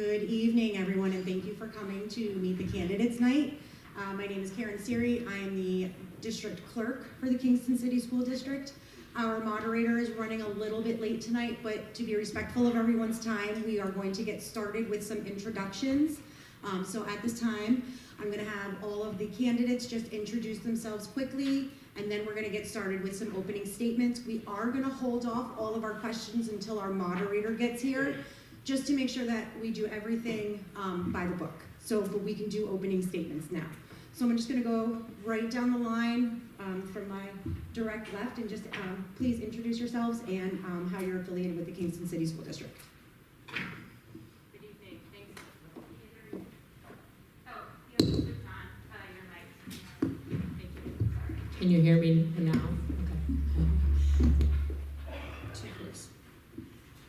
Good evening, everyone, and thank you for coming to meet the candidates night. My name is Karen Siri. I am the district clerk for the Kingston City School District. Our moderator is running a little bit late tonight, but to be respectful of everyone's time, we are going to get started with some introductions. So at this time, I'm going to have all of the candidates just introduce themselves quickly, and then we're going to get started with some opening statements. We are going to hold off all of our questions until our moderator gets here, just to make sure that we do everything by the book. But we can do opening statements now. So I'm just going to go right down the line from my direct left, and just please introduce yourselves and how you're affiliated with the Kingston City School District. Good evening. Thanks. Oh, you have to switch on your mic. Thank you. Sorry. Can you hear me now?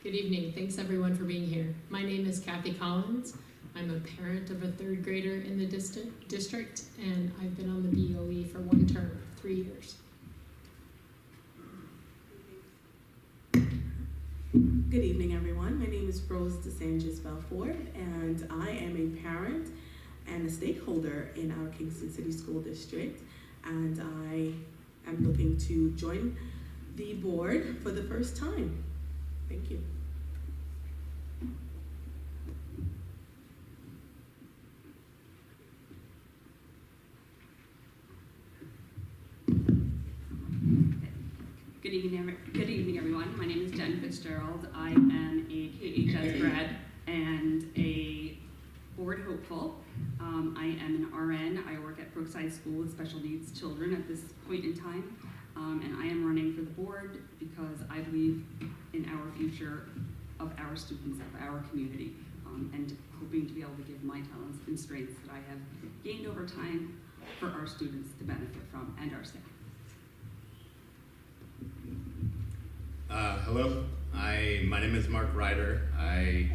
Good evening. Thanks everyone for being here. My name is Kathy Collins. I'm a parent of a third grader in the district, and I've been on the BOE for one term, 3 years. Good evening, everyone. My name is Rose DeSantis Belfort, and I am a parent and a stakeholder in our Kingston City School District, and I am looking to join the board for the first time. Thank you. Good evening, everyone. My name is Jen Fitzgerald. I am a KHS grad and a board hopeful. I am an RN. I work at Brookside School with special needs children at this point in time. And I am running for the board because I believe in our future of our students, of our community, and hoping to be able to give my talents and strengths that I have gained over time for our students to benefit from and our staff. Hello, my name is Mark Ryder. I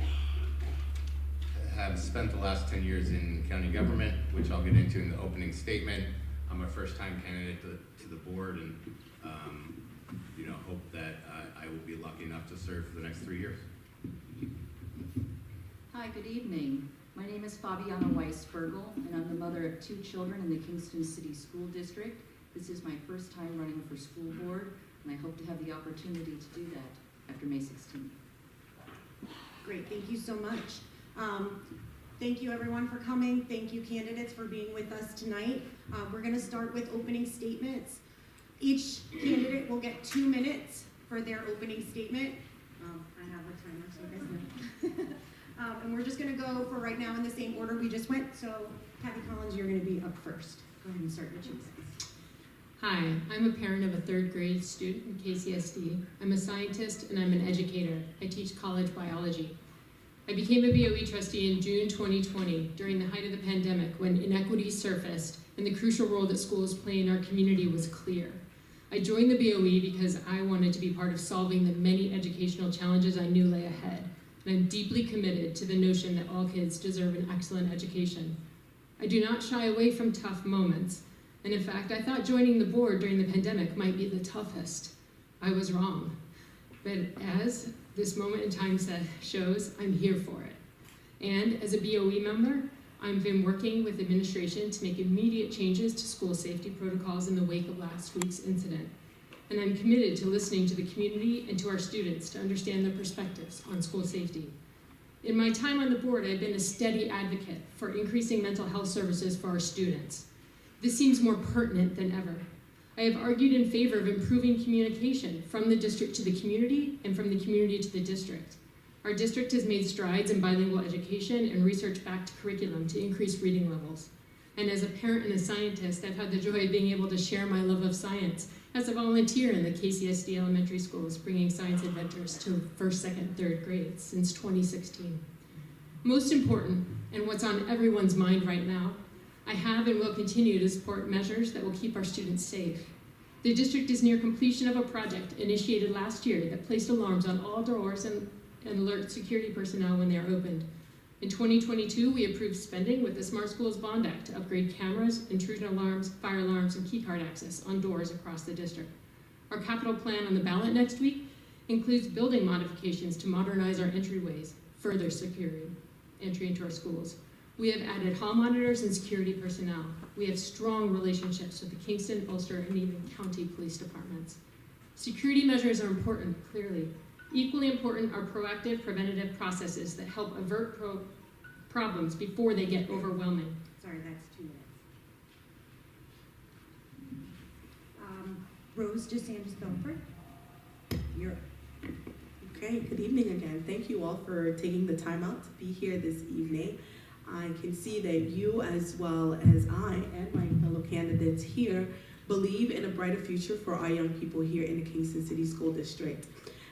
have spent the last 10 years in county government, which I'll get into in the opening statement. I'm a first-time candidate to the board, and hope that I will be lucky enough to serve for the next 3 years. Hi, good evening. My name is Fabiana Weisbergel, and I'm the mother of 2 children in the Kingston City School District. This is my first time running for school board, and I hope to have the opportunity to do that after May 16th. Great, thank you so much. Thank you everyone for coming. Thank you candidates for being with us tonight. We're going to start with opening statements. Each candidate will get 2 minutes for their opening statement. I have a timer, so you guys know. And we're just going to go for right now in the same order we just went. So Kathy Collins, you're going to be up first. Go ahead and start your 2 minutes. Hi, I'm a parent of a third grade student in KCSD. I'm a scientist and I'm an educator. I teach college biology. I became a BOE trustee in June 2020 during the height of the pandemic, when inequities surfaced and the crucial role that schools play in our community was clear. I joined the BOE because I wanted to be part of solving the many educational challenges I knew lay ahead, and I'm deeply committed to the notion that all kids deserve an excellent education. I do not shy away from tough moments, and in fact, I thought joining the board during the pandemic might be the toughest. I was wrong. But as this moment in time shows, I'm here for it. And as a BOE member, I've been working with administration to make immediate changes to school safety protocols in the wake of last week's incident. And I'm committed to listening to the community and to our students to understand their perspectives on school safety. In my time on the board, I've been a steady advocate for increasing mental health services for our students. This seems more pertinent than ever. I have argued in favor of improving communication from the district to the community and from the community to the district. Our district has made strides in bilingual education and research-backed curriculum to increase reading levels. And as a parent and a scientist, I've had the joy of being able to share my love of science as a volunteer in the KCSD elementary schools, bringing science adventures to 1st, 2nd, 3rd grades since 2016. Most important, and what's on everyone's mind right now, I have and will continue to support measures that will keep our students safe. The district is near completion of a project initiated last year that placed alarms on all doors and alert security personnel when they are opened. In 2022, we approved spending with the Smart Schools Bond Act to upgrade cameras, intrusion alarms, fire alarms, and keycard access on doors across the district. Our capital plan on the ballot next week includes building modifications to modernize our entryways, further security. entry into our schools. We have added hall monitors and security personnel. We have strong relationships with the Kingston, Ulster, and even county police departments. Security measures are important, clearly. Equally important are proactive, preventative processes that help avert problems before they get overwhelming. Sorry, that's 2 minutes. Rose DeSantis Belford, you're up. Okay, good evening again. Thank you all for taking the time out to be here this evening. I can see that you, as well as I and my fellow candidates here, believe in a brighter future for our young people here in the Kingston City School District.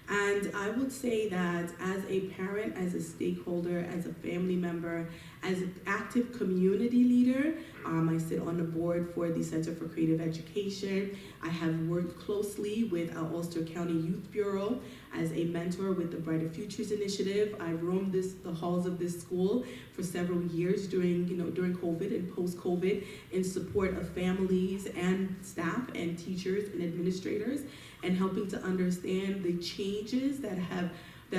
And I would say that as a parent, as a stakeholder, as a family member, as an active community leader, I sit on the board for the Center for Creative Education. I have worked closely with our Ulster County Youth Bureau as a mentor with the Brighter Futures Initiative. I've roamed the halls of this school for several years during COVID and post-COVID in support of families and staff and teachers and administrators, and helping to understand the changes that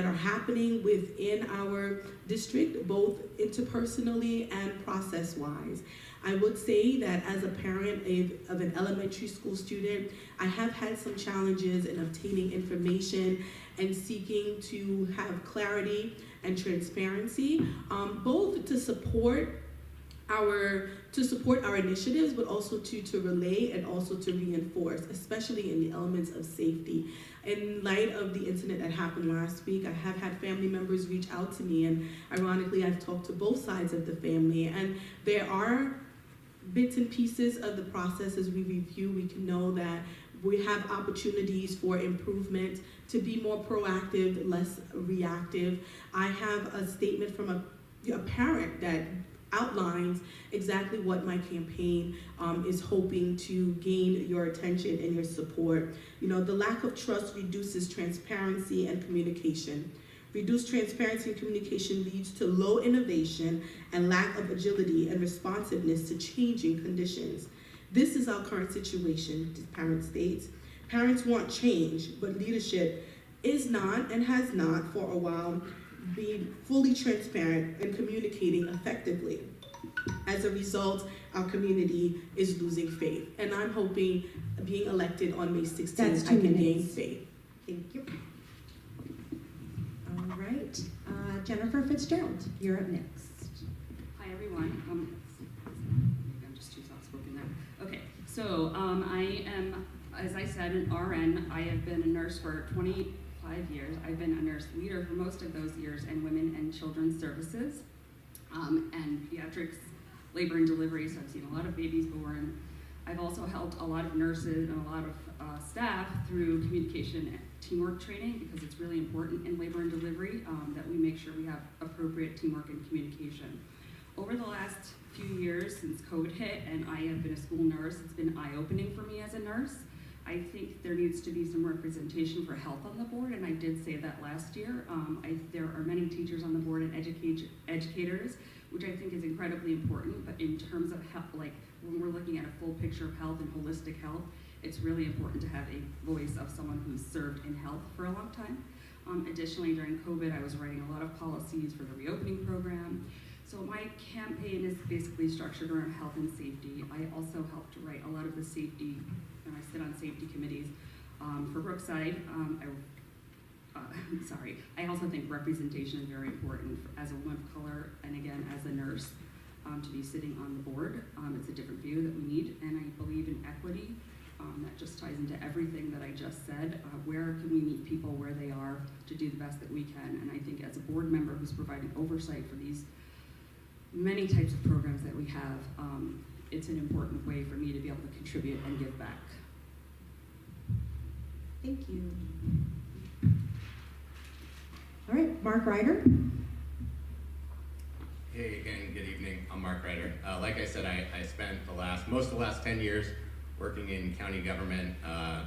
are happening within our district, both interpersonally and process-wise. I would say that as a parent of an elementary school student, I have had some challenges in obtaining information and seeking to have clarity and transparency, both to support our initiatives, but also to relay and also to reinforce, especially in the elements of safety. In light of the incident that happened last week, I have had family members reach out to me, and ironically, I've talked to both sides of the family, and there are bits and pieces of the process as we review. We can know that we have opportunities for improvement, to be more proactive, less reactive. I have a statement from a parent that outlines exactly what my campaign is hoping to gain your attention and your support. The lack of trust reduces transparency and communication. Reduced transparency and communication leads to low innovation and lack of agility and responsiveness to changing conditions. This is our current situation, the parent states. Parents want change, but leadership is not and has not for a while been fully transparent and communicating effectively. As a result, our community is losing faith. And I'm hoping, being elected on May 16th, I can gain faith. Thank you. All right, Jennifer Fitzgerald, you're up next. Hi, everyone. Maybe I'm just too soft-spoken there. Okay, so I am, as I said, an RN. I have been a nurse for 25 years. I've been a nurse leader for most of those years in women and children's services and pediatrics, labor and delivery, so I've seen a lot of babies born. I've also helped a lot of nurses and a lot of staff through communication and teamwork training, because it's really important in labor and delivery that we make sure we have appropriate teamwork and communication. Over the last few years since COVID hit and I have been a school nurse, it's been eye-opening for me as a nurse. I think there needs to be some representation for health on the board, and I did say that last year. There are many teachers on the board and educators, which I think is incredibly important, but in terms of health, like when we're looking at a full picture of health and holistic health, it's really important to have a voice of someone who's served in health for a long time. Additionally, during COVID, I was writing a lot of policies for the reopening program. So my campaign is basically structured around health and safety. I also helped to write a lot of the safety, and I sit on safety committees for Brookside. I also think representation is very important as a woman of color and again as a nurse to be sitting on the board. It's a different view that we need, and I believe in equity. That just ties into everything that I just said. Where can we meet people where they are to do the best that we can? And I think as a board member who's providing oversight for these many types of programs that we have, it's an important way for me to be able to contribute and give back. Thank you. All right, Mark Ryder. Hey again, good evening. I'm Mark Ryder. Like I said, I spent most of the last 10 years working in county government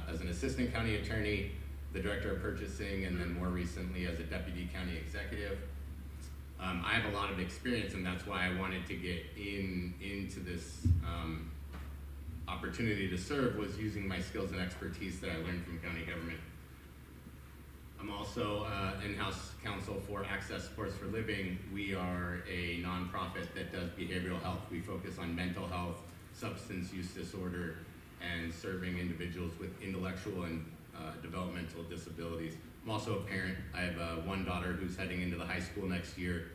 as an assistant county attorney, the director of purchasing, and then more recently as a deputy county executive. I have a lot of experience, and that's why I wanted to get into this opportunity to serve, was using my skills and expertise that I learned from county government. I'm also in-house counsel for Access Sports for Living. We are a nonprofit that does behavioral health. We focus on mental health, substance use disorder, and serving individuals with intellectual and developmental disabilities. I'm also a parent. I have one daughter who's heading into the high school next year,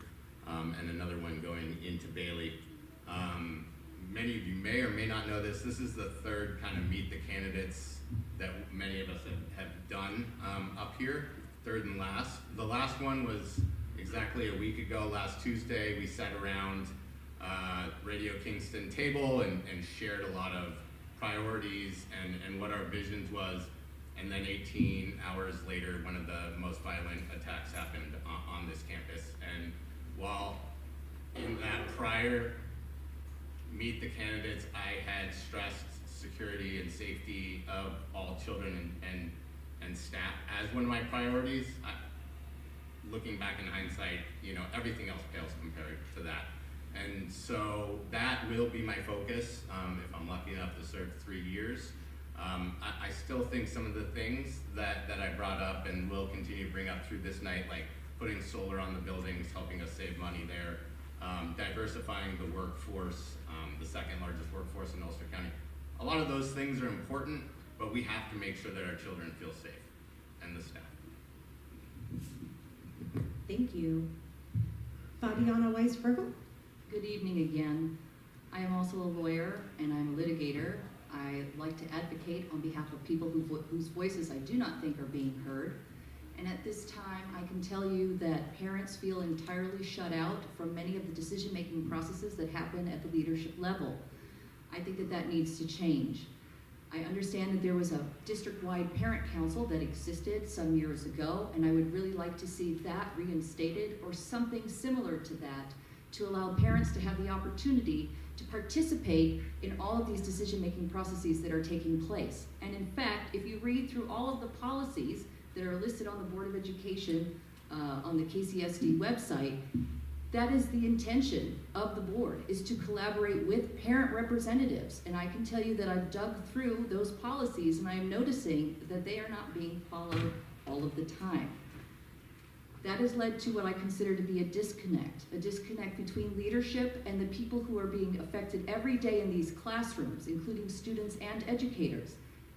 and another one going into Bailey. Many of you may or may not know this. This is the third kind of meet the candidates that many of us have done up here, third and last. The last one was exactly a week ago, last Tuesday. We sat around Radio Kingston table and shared a lot of priorities and what our visions was. And then 18 hours later, one of the most violent attacks happened on this campus. And while in that prior meet the candidates, I had stressed security and safety of all children and staff as one of my priorities. Looking back in hindsight, everything else pales compared to that. And so that will be my focus if I'm lucky enough to serve 3 years. I still think some of the things that I brought up and will continue to bring up through this night, like putting solar on the buildings, helping us save money there, diversifying the workforce, the second largest workforce in Ulster County. A lot of those things are important, but we have to make sure that our children feel safe and the staff. Thank you. Fabiana Weiss-Virgil. Good evening again. I am also a lawyer and I'm a litigator. I like to advocate on behalf of people whose voices I do not think are being heard. And at this time, I can tell you that parents feel entirely shut out from many of the decision-making processes that happen at the leadership level. I think that needs to change. I understand that there was a district-wide parent council that existed some years ago, and I would really like to see that reinstated or something similar to that to allow parents to have the opportunity to participate in all of these decision-making processes that are taking place. And in fact, if you read through all of the policies that are listed on the Board of Education on the KCSD website, that is the intention of the board, is to collaborate with parent representatives. And I can tell you that I've dug through those policies and I am noticing that they are not being followed all of the time. That has led to what I consider to be a disconnect between leadership and the people who are being affected every day in these classrooms, including students and educators.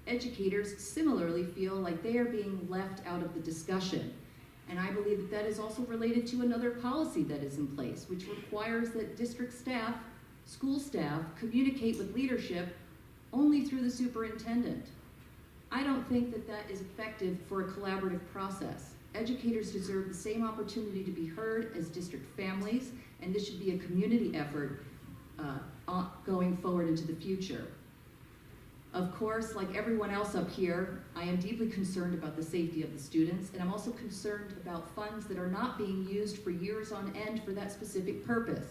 Educators similarly feel like they are being left out of the discussion. And I believe that is also related to another policy that is in place, which requires that district staff, school staff, communicate with leadership only through the superintendent. I don't think that is effective for a collaborative process. Educators deserve the same opportunity to be heard as district families, and this should be a community effort going forward into the future. Of course, like everyone else up here, I am deeply concerned about the safety of the students, and I'm also concerned about funds that are not being used for years on end for that specific purpose.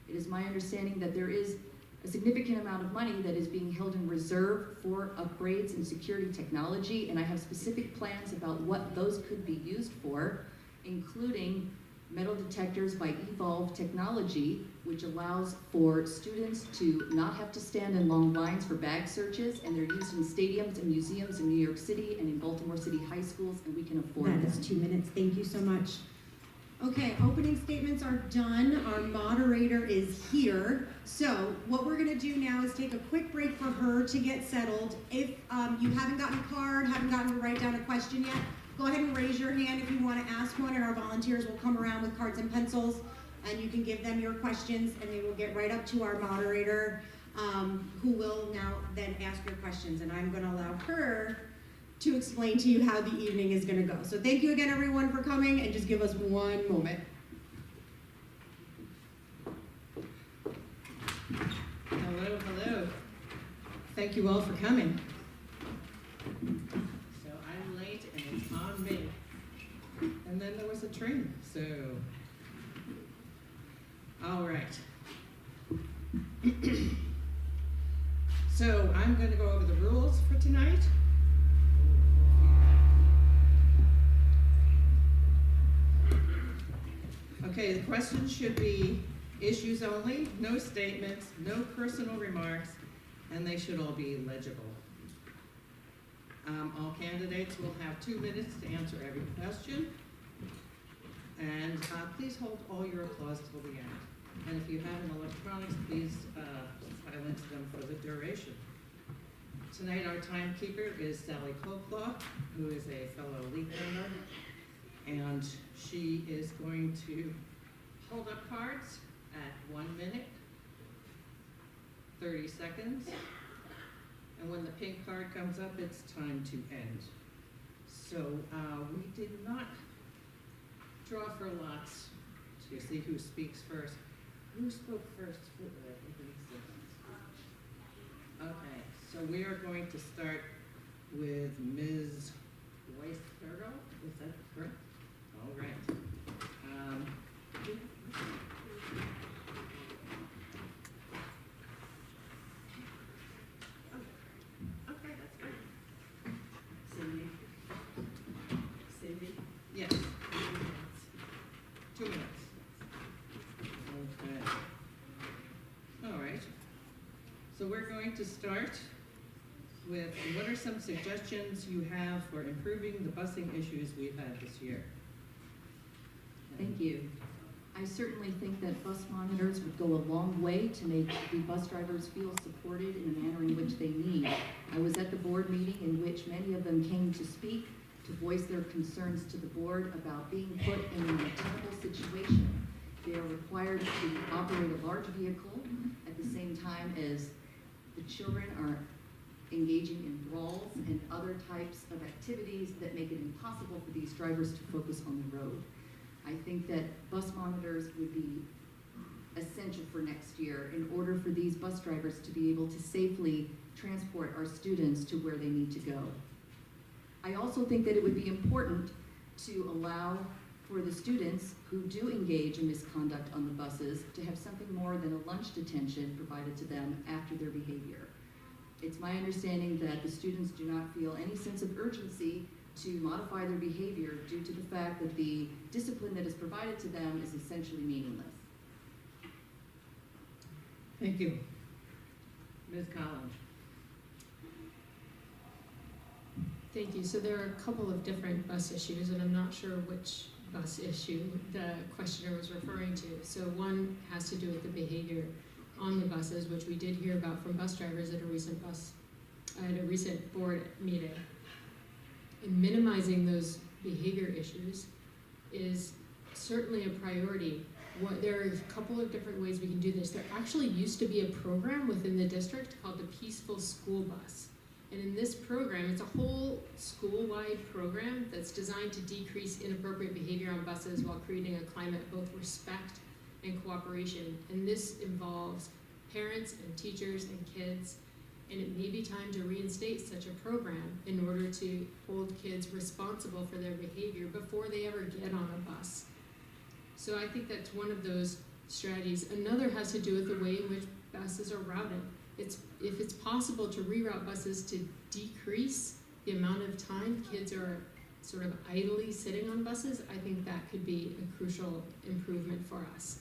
It is my understanding that there is a significant amount of money that is being held in reserve for upgrades in security technology, and I have specific plans about what those could be used for, including metal detectors by Evolve Technology, which allows for students to not have to stand in long lines for bag searches, and they're used in stadiums and museums in New York City and in Baltimore City high schools, and we can afford That is 2 minutes. Thank you so much. Okay, opening statements are done. Our moderator is here. So what we're gonna do now is take a quick break for her to get settled. If you haven't gotten a card, haven't gotten to write down a question yet, go ahead and raise your hand if you wanna ask one, and our volunteers will come around with cards and pencils, and you can give them your questions, and they will get right up to our moderator, who will now then ask your questions. And I'm gonna allow her to explain to you how the evening is gonna go. So thank you again, everyone, for coming, and just give us one moment. Hello, hello. Thank you all for coming. So I'm late and it's on me. And then there was a train, so. All right. So I'm going to go over the rules for tonight. Okay, the questions should be issues only, no statements, no personal remarks, and they should all be legible. All candidates will have 2 minutes to answer every question. And please hold all your applause till the end. And if you have an electronics, please silence them for the duration. Tonight our timekeeper is Sally Colclough, who is a fellow league member. And she is going to hold up cards at 1 minute, 30 seconds. And when the pink card comes up, it's time to end. So we did not draw for lots to see who speaks first. Who spoke first? Okay, so we are going to start with Ms. Weisberger. Is that correct? All right. Okay, that's good. Cindy? Yes. 2 minutes. Okay. All right. So we're going to start with what are some suggestions you have for improving the busing issues we've had this year? Thank you. I certainly think that bus monitors would go a long way to make the bus drivers feel supported in the manner in which they need. I was at the board meeting in which many of them came to speak, to voice their concerns to the board about being put in an untenable situation. They are required to operate a large vehicle at the same time as the children are engaging in brawls and other types of activities that make it impossible for these drivers to focus on the road. I think that bus monitors would be essential for next year in order for these bus drivers to be able to safely transport our students to where they need to go. I also think that it would be important to allow for the students who do engage in misconduct on the buses to have something more than a lunch detention provided to them after their behavior. It's my understanding that the students do not feel any sense of urgency to modify their behavior due to the fact that the discipline that is provided to them is essentially meaningless. Thank you. Ms. Collins. Thank you. So there are a couple of different bus issues, and I'm not sure which bus issue the questioner was referring to. So one has to do with the behavior on the buses, which we did hear about from bus drivers at a recent board meeting. And minimizing those behavior issues is certainly a priority. There are a couple of different ways we can do this. There actually used to be a program within the district called the Peaceful School Bus. And in this program, it's a whole school-wide program that's designed to decrease inappropriate behavior on buses while creating a climate of both respect and cooperation. And this involves parents and teachers and kids. And it may be time to reinstate such a program in order to hold kids responsible for their behavior before they ever get on a bus. So I think that's one of those strategies. Another has to do with the way in which buses are routed. If it's possible to reroute buses to decrease the amount of time kids are sort of idly sitting on buses, I think that could be a crucial improvement for us.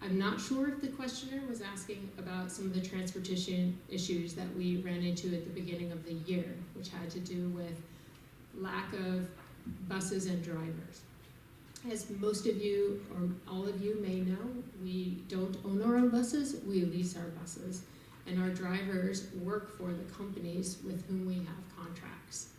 I'm not sure if the questioner was asking about some of the transportation issues that we ran into at the beginning of the year, which had to do with lack of buses and drivers. As most of you, or all of you may know, we don't own our own buses, we lease our buses. And our drivers work for the companies with whom we have contracts.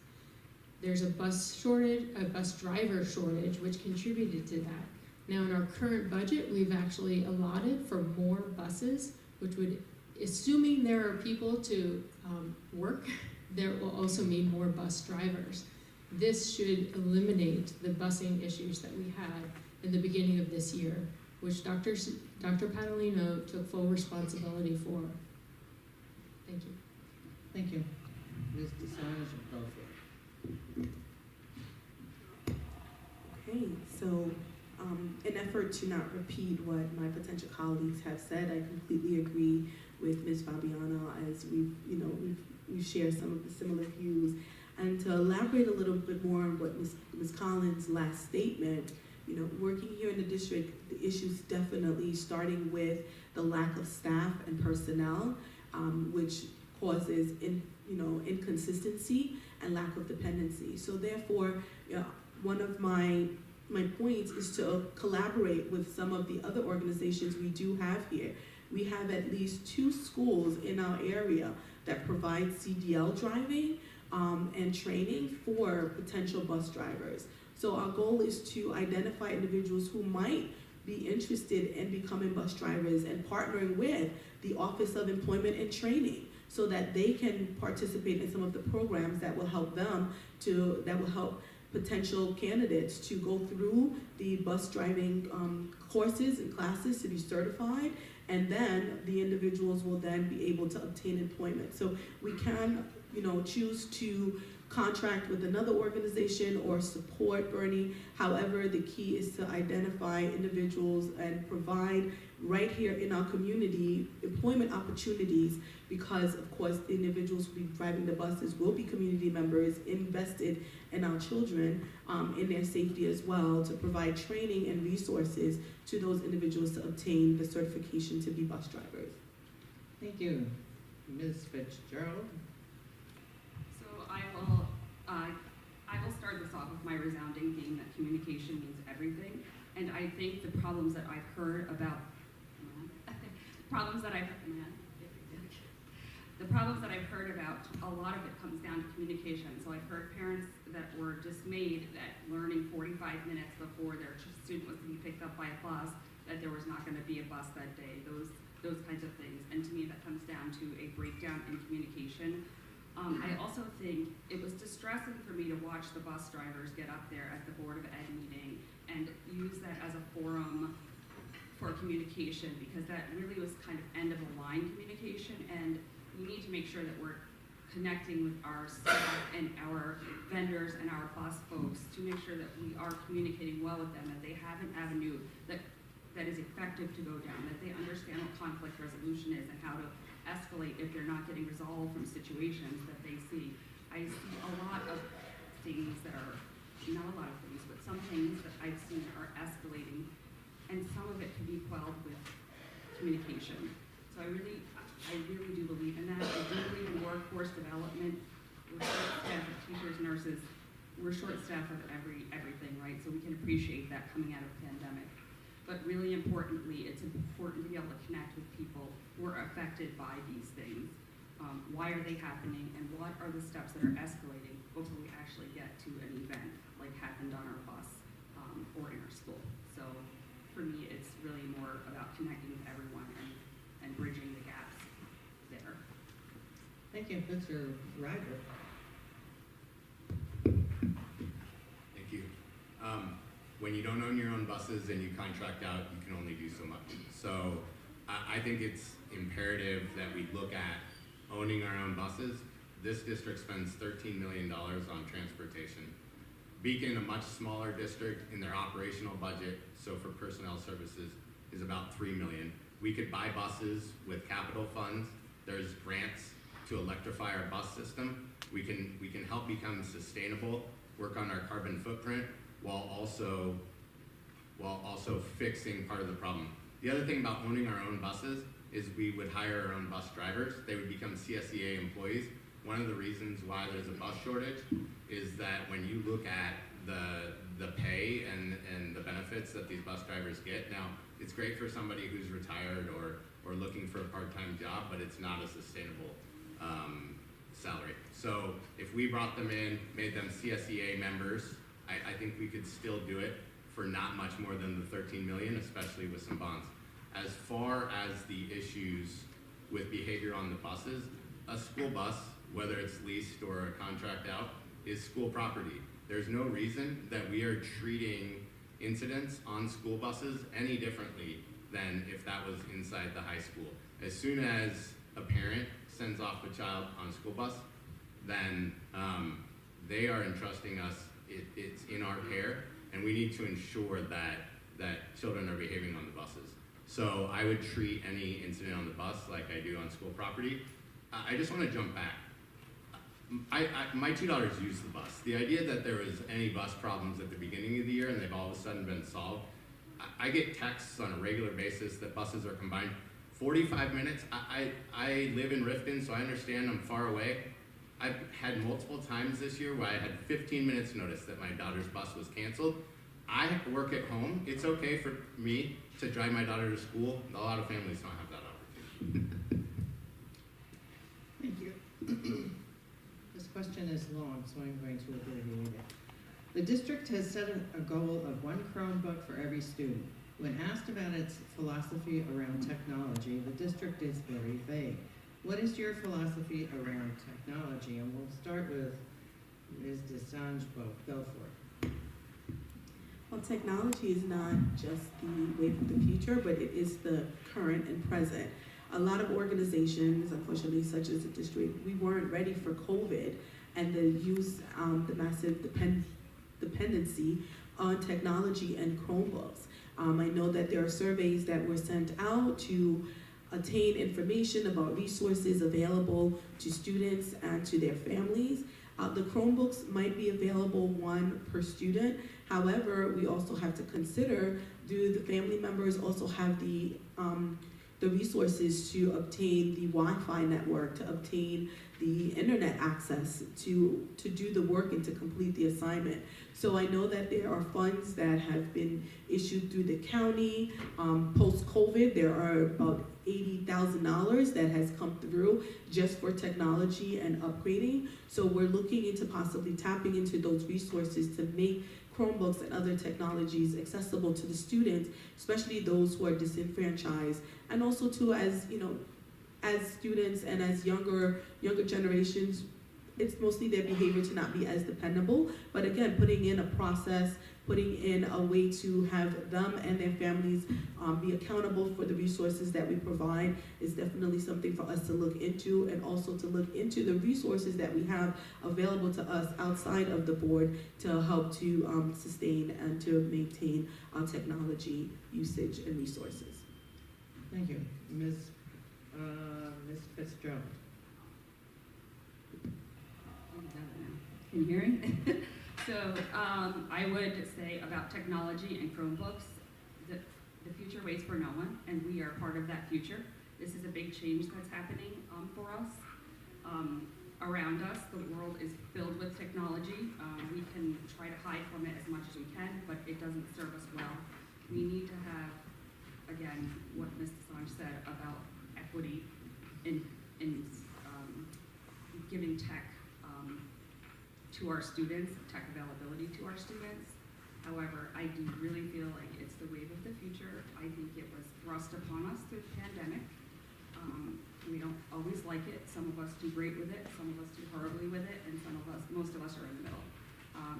There's a bus driver shortage, which contributed to that. Now in our current budget, we've actually allotted for more buses, which would, assuming there are people to work, there will also mean more bus drivers. This should eliminate the busing issues that we had in the beginning of this year, which Dr. Padalino took full responsibility for. Thank you. Thank you. Ms. DeSange. Okay, so in effort to not repeat what my potential colleagues have said, I completely agree with Ms. Fabiano as we've shared some of the similar views. And to elaborate a little bit more on what Ms. Collins' last statement, working here in the district, the issues definitely starting with the lack of staff and personnel, which causes inconsistency and lack of dependency. So therefore, one of my points is to collaborate with some of the other organizations we do have here. We have at least 2 schools in our area that provide CDL driving and training for potential bus drivers. So our goal is to identify individuals who might be interested in becoming bus drivers and partnering with the Office of Employment and Training so that they can participate in some of the programs that will help potential candidates to go through the bus driving courses and classes to be certified, and then the individuals will then be able to obtain employment. So we can, choose to contract with another organization or support Bernie. However, the key is to identify individuals and provide right here in our community employment opportunities, because of course the individuals who will be driving the buses will be community members invested in our children, in their safety as well, to provide training and resources to those individuals to obtain the certification to be bus drivers. Thank you. Ms. Fitzgerald? So I will start this off with my resounding theme that communication means everything. And I think the problems that I've heard about, a lot of it comes down to communication. So I've heard parents that were dismayed that learning 45 minutes before their student was to be picked up by a bus, that there was not going to be a bus that day, those kinds of things. And to me, that comes down to a breakdown in communication. I also think it was distressing for me to watch the bus drivers get up there at the Board of Ed meeting and use that as a forum for communication, because that really was kind of end of the line communication, and we need to make sure that we're connecting with our staff and our vendors and our bus folks to make sure that we are communicating well with them, that they have an avenue that is effective to go down, that they understand what conflict resolution is and how to escalate if they're not getting resolved from situations that they see. I see a lot of things that are, not a lot of things, but some things that I've seen are escalating, and some of it can be quelled with communication. So I really do believe in that. I do believe in workforce development. We're short-staffed of teachers, nurses. We're short-staffed of everything, right? So we can appreciate that coming out of the pandemic. But really importantly, it's important to be able to connect with people who are affected by these things. Why are they happening, and what are the steps that are escalating before we actually get to an event like happened on our bus or in our school? So for me, it's really more about connecting with everyone and bridging the gaps there. Thank you, Mr. Ryder. Thank you. When you don't own your own buses and you contract out, you can only do so much. So I think it's imperative that we look at owning our own buses. This district spends $13 million on transportation. Beacon, a much smaller district in their operational budget, so for personnel services, is about $3 million. We could buy buses with capital funds. There's grants to electrify our bus system. We can help become sustainable, work on our carbon footprint, while also fixing part of the problem. The other thing about owning our own buses is we would hire our own bus drivers. They would become CSEA employees. One of the reasons why there's a bus shortage is that when you look at the pay and the benefits that these bus drivers get, now it's great for somebody who's retired or looking for a part-time job, but it's not a sustainable salary. So if we brought them in, made them CSEA members, I think we could still do it for not much more than the 13 million, especially with some bonds. As far as the issues with behavior on the buses, a school bus, whether it's leased or a contract out, is school property. There's no reason that we are treating incidents on school buses any differently than if that was inside the high school. As soon as a parent sends off a child on a school bus, then they are entrusting us, it's in our care, and we need to ensure that children are behaving on the buses. So I would treat any incident on the bus like I do on school property. I just want to jump back. My 2 daughters use the bus. The idea that there was any bus problems at the beginning of the year and they've all of a sudden been solved, I get texts on a regular basis that buses are combined. 45 minutes, I live in Rifton, so I understand I'm far away. I've had multiple times this year where I had 15 minutes notice that my daughter's bus was canceled. I work at home. It's okay for me to drive my daughter to school. A lot of families don't have that opportunity. Thank you. This question is long, so I'm going to abbreviate it. The district has set a goal of 1 Chromebook for every student. When asked about its philosophy around technology, the district is very vague. What is your philosophy around technology? And we'll start with Ms. DeSange Belfort. Well, technology is not just the wave of the future, but it is the current and present. A lot of organizations, unfortunately, such as the district, we weren't ready for COVID and the use, the massive dependency on technology and Chromebooks. I know that there are surveys that were sent out to obtain information about resources available to students and to their families. The Chromebooks might be available 1 per student. However, we also have to consider, do the family members also have the resources to obtain the Wi-Fi network, to obtain the internet access, to do the work and to complete the assignment. So I know that there are funds that have been issued through the county. Post-COVID, there are about $80,000 that has come through just for technology and upgrading. So we're looking into possibly tapping into those resources to make Chromebooks and other technologies accessible to the students, especially those who are disenfranchised, and also to, as you know, as students and as younger generations, it's mostly their behavior to not be as dependable. But again, putting in a process, putting in a way to have them and their families be accountable for the resources that we provide is definitely something for us to look into, and also to look into the resources that we have available to us outside of the board to help to sustain and to maintain our technology usage and resources. Thank you. Ms. Fitzgerald. Can you hear me? So I would say about technology and Chromebooks, the future waits for no one, and we are part of that future. This is a big change that's happening for us. Around us, the world is filled with technology. We can try to hide from it as much as we can, but it doesn't serve us well. We need to have, again, what Ms. DeSange said about equity in giving tech to our students, tech availability to our students. However, I do really feel like it's the wave of the future. I think it was thrust upon us through the pandemic. We don't always like it. Some of us do great with it, some of us do horribly with it, and most of us are in the middle.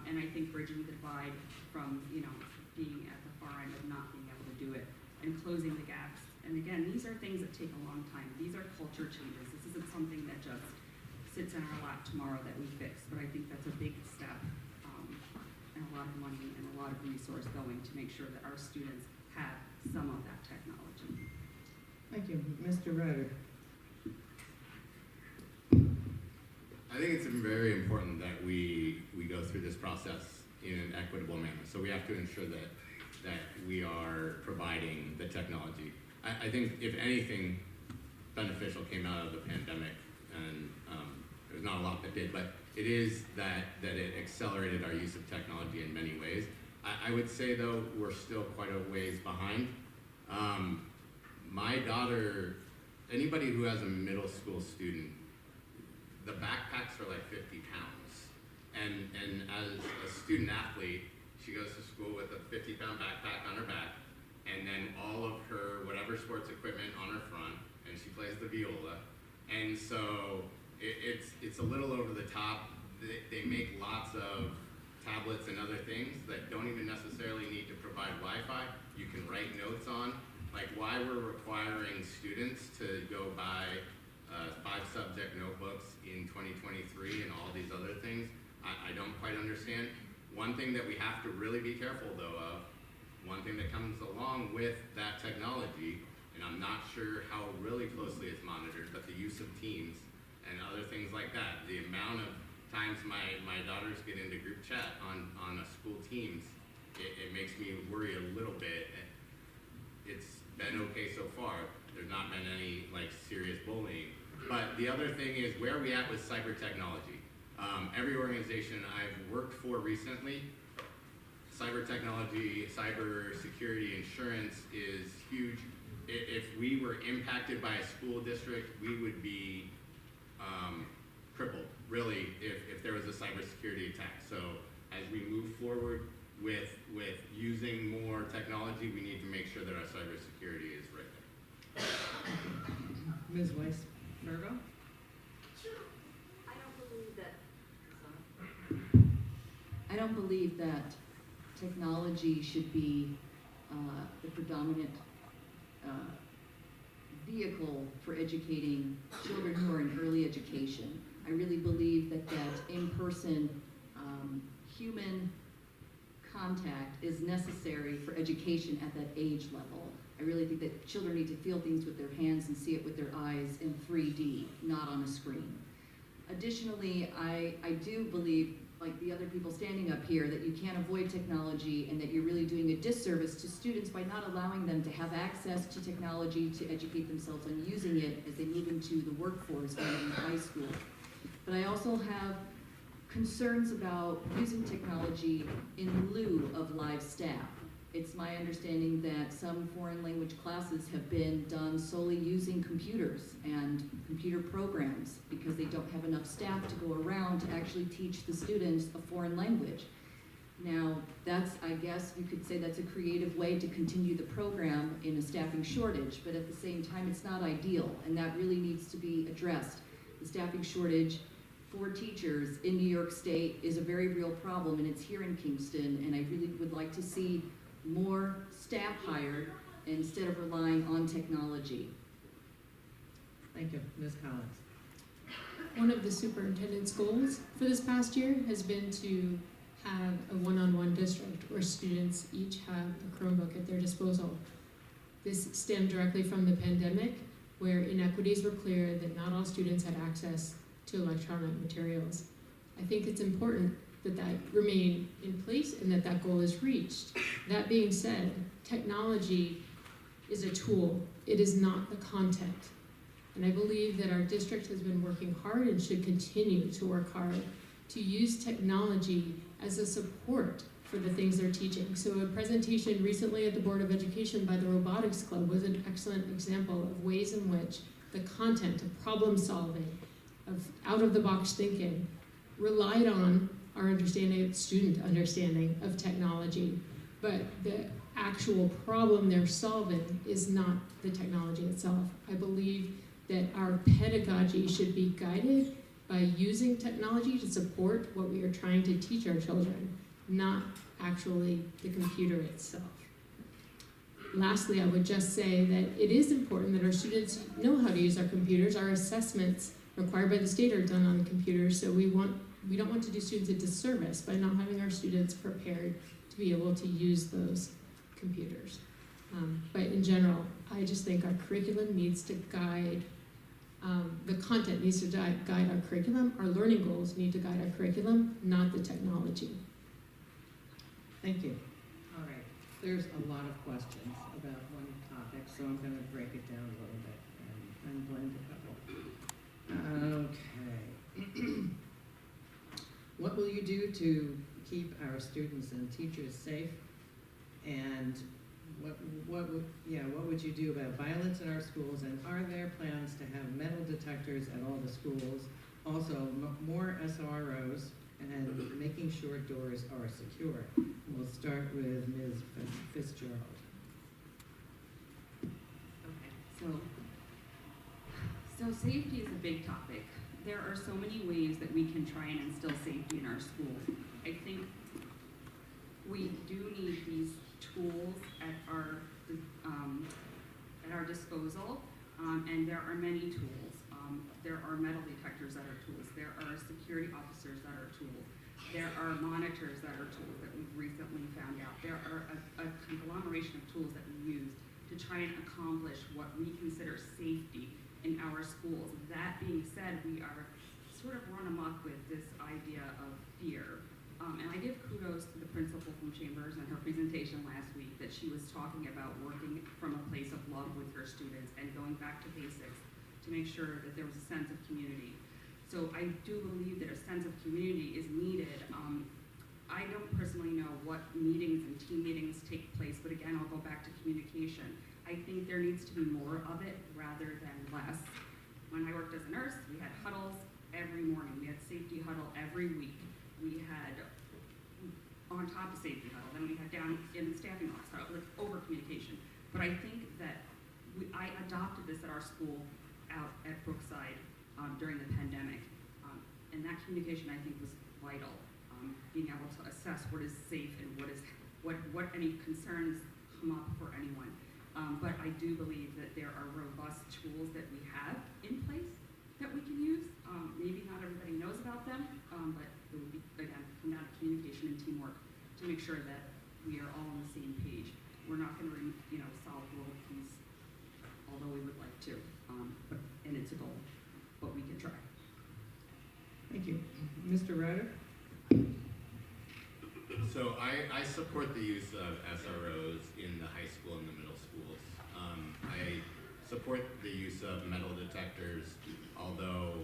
And I think bridging the divide from, being at the far end of not being able to do it and closing the gaps. And again, these are things that take a long time. These are culture changes. This isn't something that just sits in our lap tomorrow that we fix, but I think that's a big step and a lot of money and a lot of resource going to make sure that our students have some of that technology. Thank you. Mr. Ryder. I think it's very important that we go through this process in an equitable manner. So we have to ensure that we are providing the technology. I think if anything beneficial came out of the pandemic, and there's not a lot that did, but it is that it accelerated our use of technology in many ways. I would say though, we're still quite a ways behind. My daughter, anybody who has a middle school student, the backpacks are like 50 pounds. And as a student athlete, she goes to school with a 50-pound backpack on her back, and then all of her whatever sports equipment on her front, and she plays the viola. And so it's a little over the top. They make lots of tablets and other things that don't even necessarily need to provide Wi-Fi. You can write notes on. Like why we're requiring students to go buy 5-subject notebooks in 2023 and all these other things, I don't quite understand. One thing that we have to really be careful though of, one thing that comes along with that technology, and I'm not sure how really closely it's monitored, but the use of Teams and other things like that. The amount of times my daughters get into group chat on a school Teams, it makes me worry a little bit. It's been okay so far. There's not been any like serious bullying, But the other thing is, where are we at with cyber technology? Every organization I've worked for recently, cyber technology, cyber security, insurance is huge. If we were impacted by a school district, we would be crippled, really, if there was a cybersecurity attack. So as we move forward with using more technology, we need to make sure that our cybersecurity is right. Ms. Weiss, Virgo? I don't believe that technology should be the predominant vehicle for educating children who are in early education. I really believe that in-person human contact is necessary for education at that age level. I really think that children need to feel things with their hands and see it with their eyes in 3D, not on a screen. Additionally, I do believe, like the other people standing up here, that you can't avoid technology and that you're really doing a disservice to students by not allowing them to have access to technology to educate themselves on using it as they move into the workforce when they're in high school. But I also have concerns about using technology in lieu of live staff. It's my understanding that some foreign language classes have been done solely using computers and computer programs because they don't have enough staff to go around to actually teach the students a foreign language. Now, that's, I guess you could say that's a creative way to continue the program in a staffing shortage, but at the same time, it's not ideal, and that really needs to be addressed. The staffing shortage for teachers in New York State is a very real problem, and it's here in Kingston, and I really would like to see more staff hired instead of relying on technology. Thank you. Ms. Collins? One of the superintendent's goals for this past year has been to have a one-on-one district where students each have a Chromebook at their disposal. This stemmed directly from the pandemic, where inequities were clear that not all students had access to electronic materials. I think it's important that that remain in place and that that goal is reached. That being said, technology is a tool. It is not the content. And I believe that our district has been working hard and should continue to work hard to use technology as a support for the things they're teaching. So a presentation recently at the Board of Education by the Robotics Club was an excellent example of ways in which the content of problem solving, of out-of-the-box thinking, relied on our understanding, student understanding of technology, but the actual problem they're solving is not the technology itself. I believe that our pedagogy should be guided by using technology to support what we are trying to teach our children, not actually the computer itself. Lastly, I would just say that it is important that our students know how to use our computers. Our assessments required by the state are done on computers, so we don't want to do students a disservice by not having our students prepared to be able to use those computers. But in general, I just think our curriculum needs to guide, the content needs to guide our curriculum. Our learning goals need to guide our curriculum, not the technology. Thank you. All right. There's a lot of questions about one topic, so I'm going to break it down a little bit and blend a couple. Okay. What will you do to keep our students and teachers safe? And what would you do about violence in our schools? And are there plans to have metal detectors at all the schools? Also, more SROs and making sure doors are secure. We'll start with Ms. Fitzgerald. Okay, so safety is a big topic. There are so many ways that we can try and instill safety in our schools. I think we do need these tools at our disposal, and there are many tools. There are metal detectors that are tools. There are security officers that are tools. There are monitors that are tools that we've recently found out. There are a conglomeration of tools that we use to try and accomplish what we consider safety in our schools. That being said, we are sort of run amok with this idea of fear. And I give kudos to the principal from Chambers and her presentation last week that she was talking about working from a place of love with her students and going back to basics. to make sure that there was a sense of community. So I do believe that a sense of community is needed. I don't personally know what meetings and team meetings take place, but again, I'll go back to communication. I think there needs to be more of it rather than less. When I worked as a nurse, we had huddles every morning. We had safety huddle every week. We had on top of safety huddle, then we had down in the staffing office huddle, like over communication. But I think that I adopted this at our school out at Brookside during the pandemic. And that communication I think was vital. Being able to assess what is safe and what any concerns come up for anyone. But I do believe that there are robust tools that we have in place that we can use. Maybe not everybody knows about them, but it would be, again, come down to communication and teamwork to make sure that we are all on the same page. We're not going to, solve world peace, although we would like to, and it's a goal, but we can try. Thank you. Mr. Ryder? So I support the use of SROs in the high school and the middle schools. I support the use of metal detectors, although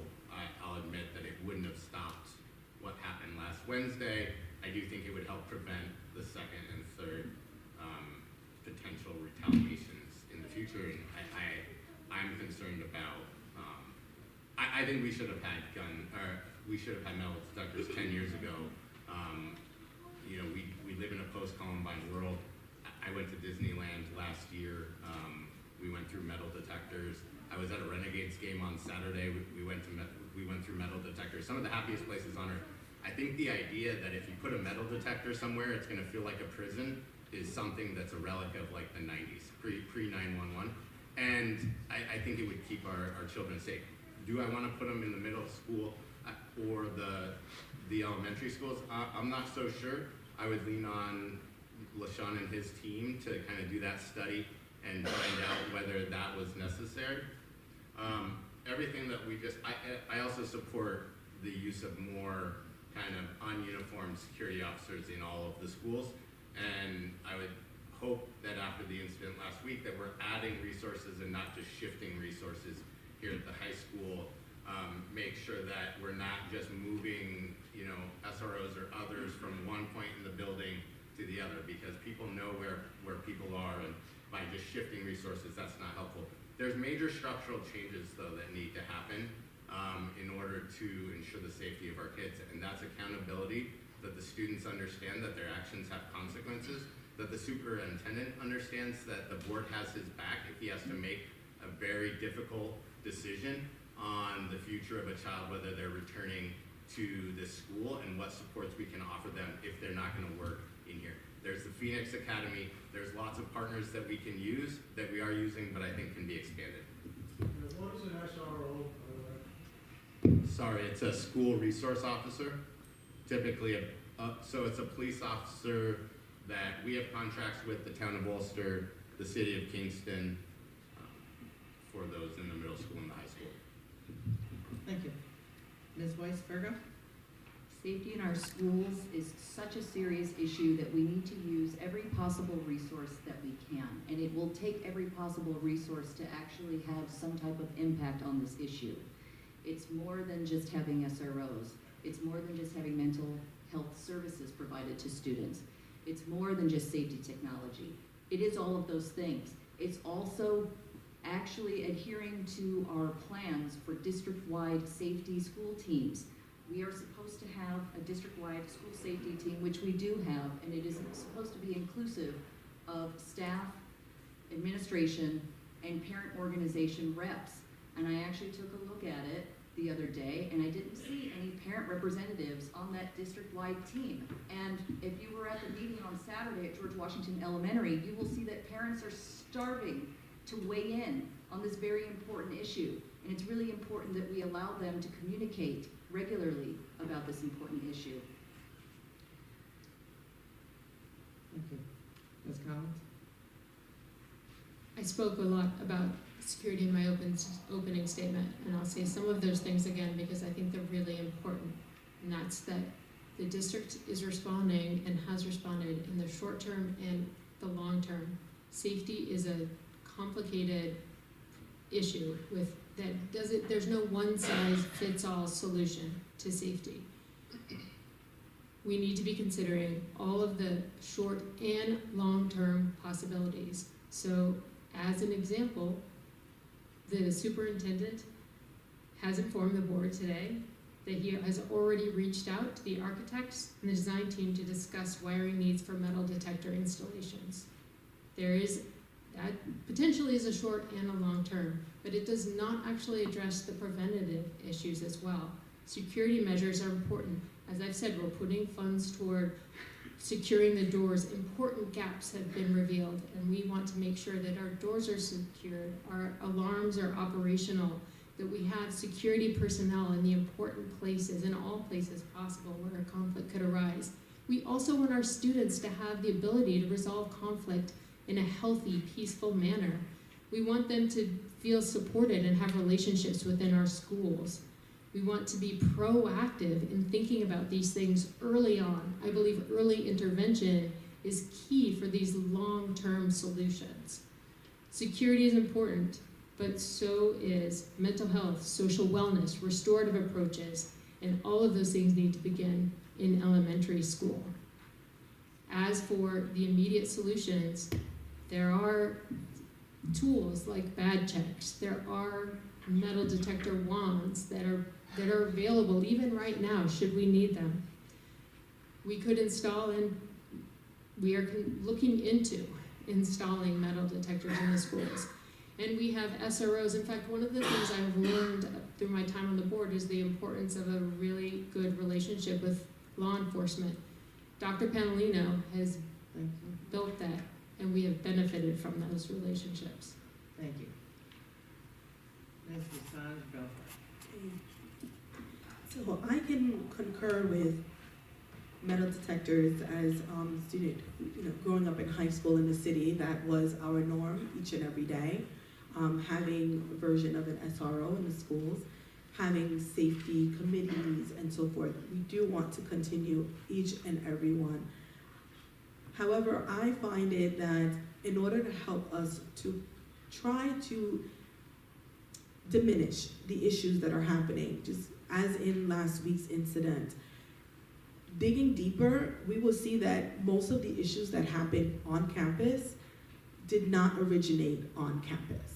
I'll admit that it wouldn't have stopped what happened last Wednesday. I do think it would help prevent the second and third potential retaliations in the future. And I'm concerned about, I think we should have had metal detectors 10 years ago. We live in a post-Columbine world. I went to Disneyland last year. We went through metal detectors. I was at a Renegades game on Saturday. We went through metal detectors. Some of the happiest places on earth. I think the idea that if you put a metal detector somewhere, it's going to feel like a prison is something that's a relic of like the 90s, pre 911. And I think it would keep our children safe. Do I want to put them in the middle school or the elementary schools? I'm not so sure. I would lean on LaShawn and his team to kind of do that study and find out whether that was necessary. Everything that I also support the use of more kind of ununiformed security officers in all of the schools. And I would hope that after the incident last week that we're adding resources and not just shifting resources here at the high school. Make sure that we're not just moving, SROs or others from one point in the building to the other, because people know where people are, and by just shifting resources, that's not helpful. There's major structural changes, though, that need to happen in order to ensure the safety of our kids, and that's accountability, that the students understand that their actions have consequences, that the superintendent understands that the board has his back if he has to make a very difficult decision on the future of a child, whether they're returning to this school, and what supports we can offer them if they're not going to work in here. There's the Phoenix Academy. There's lots of partners that we can use, that we are using, but I think can be expanded. What is an SRO? Sorry, it's a school resource officer. Typically, so it's a police officer that we have contracts with the town of Ulster, the city of Kingston, for those in the middle school and the high school. Thank you. Ms. Weisberger? Safety in our schools is such a serious issue that we need to use every possible resource that we can. And it will take every possible resource to actually have some type of impact on this issue. It's more than just having SROs. It's more than just having mental health services provided to students. It's more than just safety technology. It is all of those things. It's also actually adhering to our plans for district-wide safety school teams. We are supposed to have a district-wide school safety team, which we do have, and it is supposed to be inclusive of staff, administration, and parent organization reps. And I actually took a look at it the other day, and I didn't see any parent representatives on that district-wide team. And if you were at the meeting on Saturday at George Washington Elementary, you will see that parents are starving to weigh in on this very important issue. And it's really important that we allow them to communicate regularly about this important issue. Thank you. Ms. Collins? I spoke a lot about security in my opening statement, and I'll say some of those things again because I think they're really important. And that's that the district is responding and has responded in the short term and the long term. Safety is a complicated issue with that doesn't, there's no one size fits all solution to safety. We need to be considering all of the short and long-term possibilities. So as an example, the superintendent has informed the board today that he has already reached out to the architects and the design team to discuss wiring needs for metal detector installations. That potentially is a short and a long term, but it does not actually address the preventative issues as well. Security measures are important. As I've said, we're putting funds toward securing the doors. Important gaps have been revealed, and we want to make sure that our doors are secured, our alarms are operational, that we have security personnel in the important places, in all places possible where a conflict could arise. We also want our students to have the ability to resolve conflict in a healthy, peaceful manner. We want them to feel supported and have relationships within our schools. We want to be proactive in thinking about these things early on. I believe early intervention is key for these long-term solutions. Security is important, but so is mental health, social wellness, restorative approaches, and all of those things need to begin in elementary school. As for the immediate solutions, there are tools like bad checks. There are metal detector wands that are available even right now, should we need them. We could install, and we are looking into installing metal detectors in the schools. And we have SROs. In fact, one of the things I've learned through my time on the board is the importance of a really good relationship with law enforcement. Dr. Panalino has built that, and we have benefited from those relationships. Thank you. Ms. Belfort. So I can concur with metal detectors as a student, growing up in high school in the city. That was our norm each and every day. Having a version of an SRO in the schools, having safety committees and so forth. We do want to continue each and every one. However, I find it that in order to help us to try to diminish the issues that are happening, just as in last week's incident, digging deeper, we will see that most of the issues that happened on campus did not originate on campus.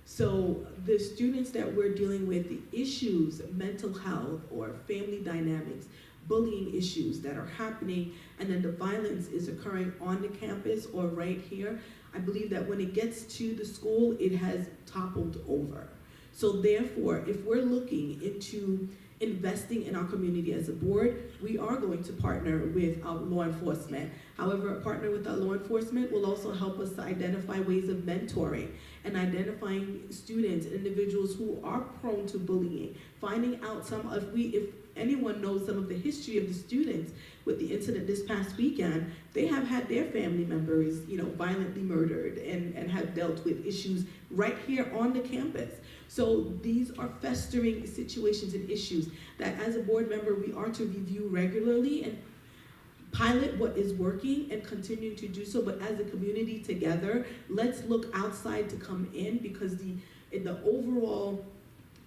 So the students that we're dealing with, the issues, mental health or family dynamics, bullying issues that are happening, and then the violence is occurring on the campus or right here, I believe that when it gets to the school, it has toppled over. So therefore, if we're looking into investing in our community as a board, we are going to partner with our law enforcement. However, a partner with our law enforcement will also help us to identify ways of mentoring and identifying students, individuals who are prone to bullying, finding out if anyone knows some of the history of the students with the incident this past weekend, they have had their family members, violently murdered and have dealt with issues right here on the campus. So these are festering situations and issues that as a board member, we are to review regularly and pilot what is working and continue to do so. But as a community together, let's look outside to come in, because the overall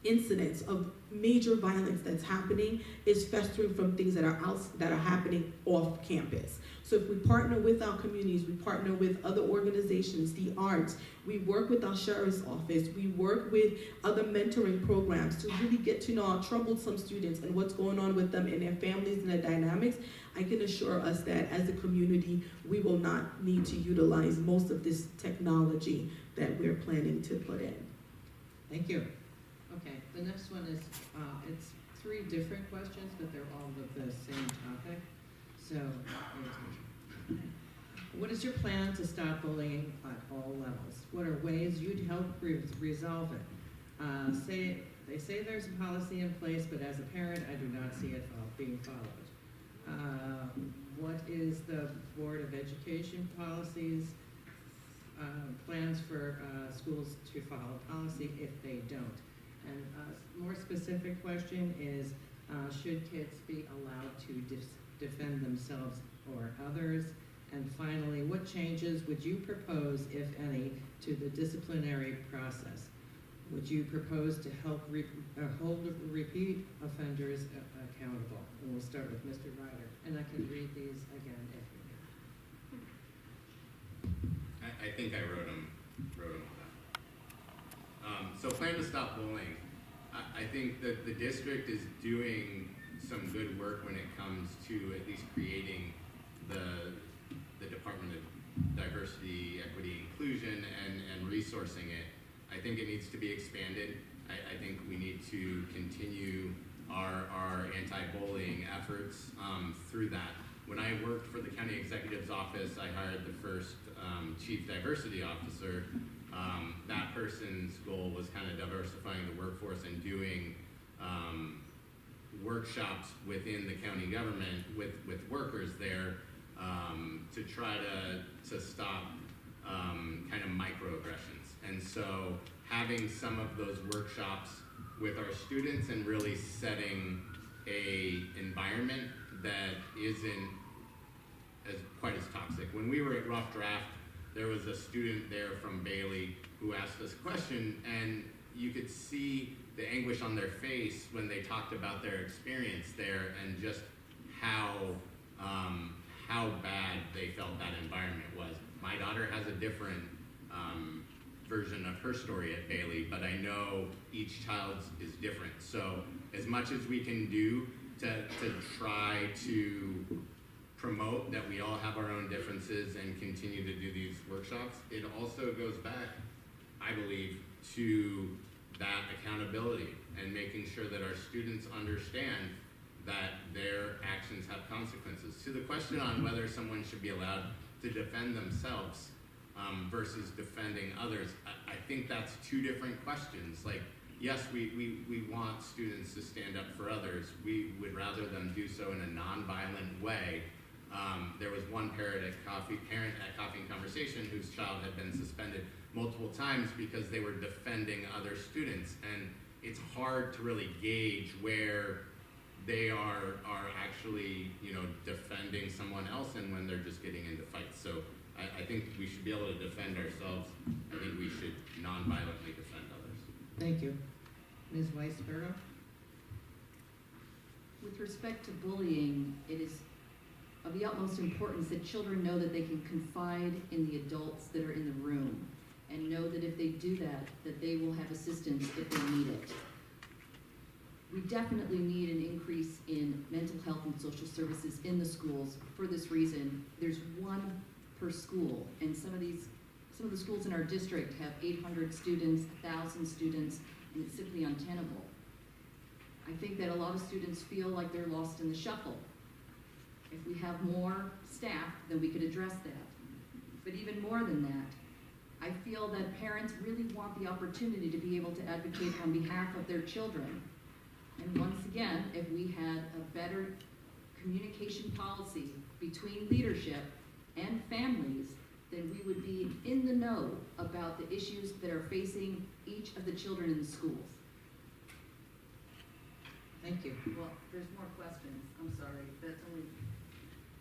incidence of major violence that's happening is festering from things that are happening off campus. So if we partner with our communities, we partner with other organizations, the arts, we work with our sheriff's office, we work with other mentoring programs to really get to know our troublesome students and what's going on with them and their families and their dynamics, I can assure us that as a community, we will not need to utilize most of this technology that we're planning to put in. Thank you. Okay, the next one is, it's 3 different questions, but they're all with the same topic. So, what is your plan to stop bullying at all levels? What are ways you'd help resolve it? They say there's a policy in place, but as a parent, I do not see it being followed. What is the Board of Education policies, plans for schools to follow policy if they don't? And a more specific question is, should kids be allowed to defend themselves or others? And finally, what changes would you propose, if any, to the disciplinary process? Would you propose to help hold repeat offenders accountable? And we'll start with Mr. Ryder, and I can read these again if you need. I think I wrote them all down. So plan to stop bullying. I think that the district is doing some good work when it comes to at least creating the Department of Diversity, Equity, Inclusion, and resourcing it. I think it needs to be expanded. I think we need to continue our anti-bullying efforts through that. When I worked for the county executive's office, I hired the first chief diversity officer. That person's goal was kind of diversifying the workforce and doing workshops within the county government with workers there to try to stop kind of microaggressions. And so having some of those workshops with our students and really setting a environment that isn't quite as toxic. When we were at Rough Draft, there was a student there from Bailey who asked us a question, and you could see the anguish on their face when they talked about their experience there and just how bad they felt that environment was. My daughter has a different version of her story at Bailey, but I know each child's is different. So as much as we can do to try to promote that we all have our own differences and continue to do these workshops, it also goes back, I believe, to that accountability and making sure that our students understand that their actions have consequences. To the question on whether someone should be allowed to defend themselves versus defending others, I think that's two different questions. Like, yes, we want students to stand up for others. We would rather them do so in a nonviolent way. There was one parent at Coffee and Conversation whose child had been suspended multiple times because they were defending other students, and it's hard to really gauge where they are actually, defending someone else and when they're just getting into fights. So I think we should be able to defend ourselves. I think we should non-violently defend others. Thank you. Ms. Weisberger? With respect to bullying, it is of the utmost importance that children know that they can confide in the adults that are in the room and know that if they do that they will have assistance if they need it. We definitely need an increase in mental health and social services in the schools. For this reason, there's one per school, and some of the schools in our district have 800 students, 1,000 students, and it's simply untenable. I think that a lot of students feel like they're lost in the shuffle. If we have more staff, then we could address that. But even more than that, I feel that parents really want the opportunity to be able to advocate on behalf of their children. And once again, if we had a better communication policy between leadership and families, then we would be in the know about the issues that are facing each of the children in the schools. Thank you. Well, there's more questions. I'm sorry. That's only.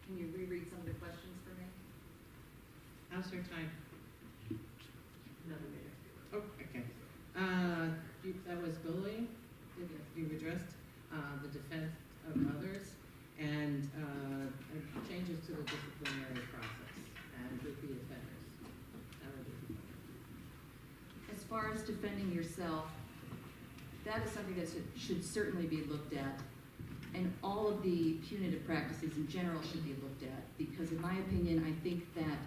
Can you reread some of the questions for me? How's your time? Another minute. Oh, okay. That was bullying. You addressed the defense of others and changes to the disciplinary process and repeat offenders. As far as defending yourself, that is something that should certainly be looked at. And all of the punitive practices in general should be looked at, because in my opinion, I think that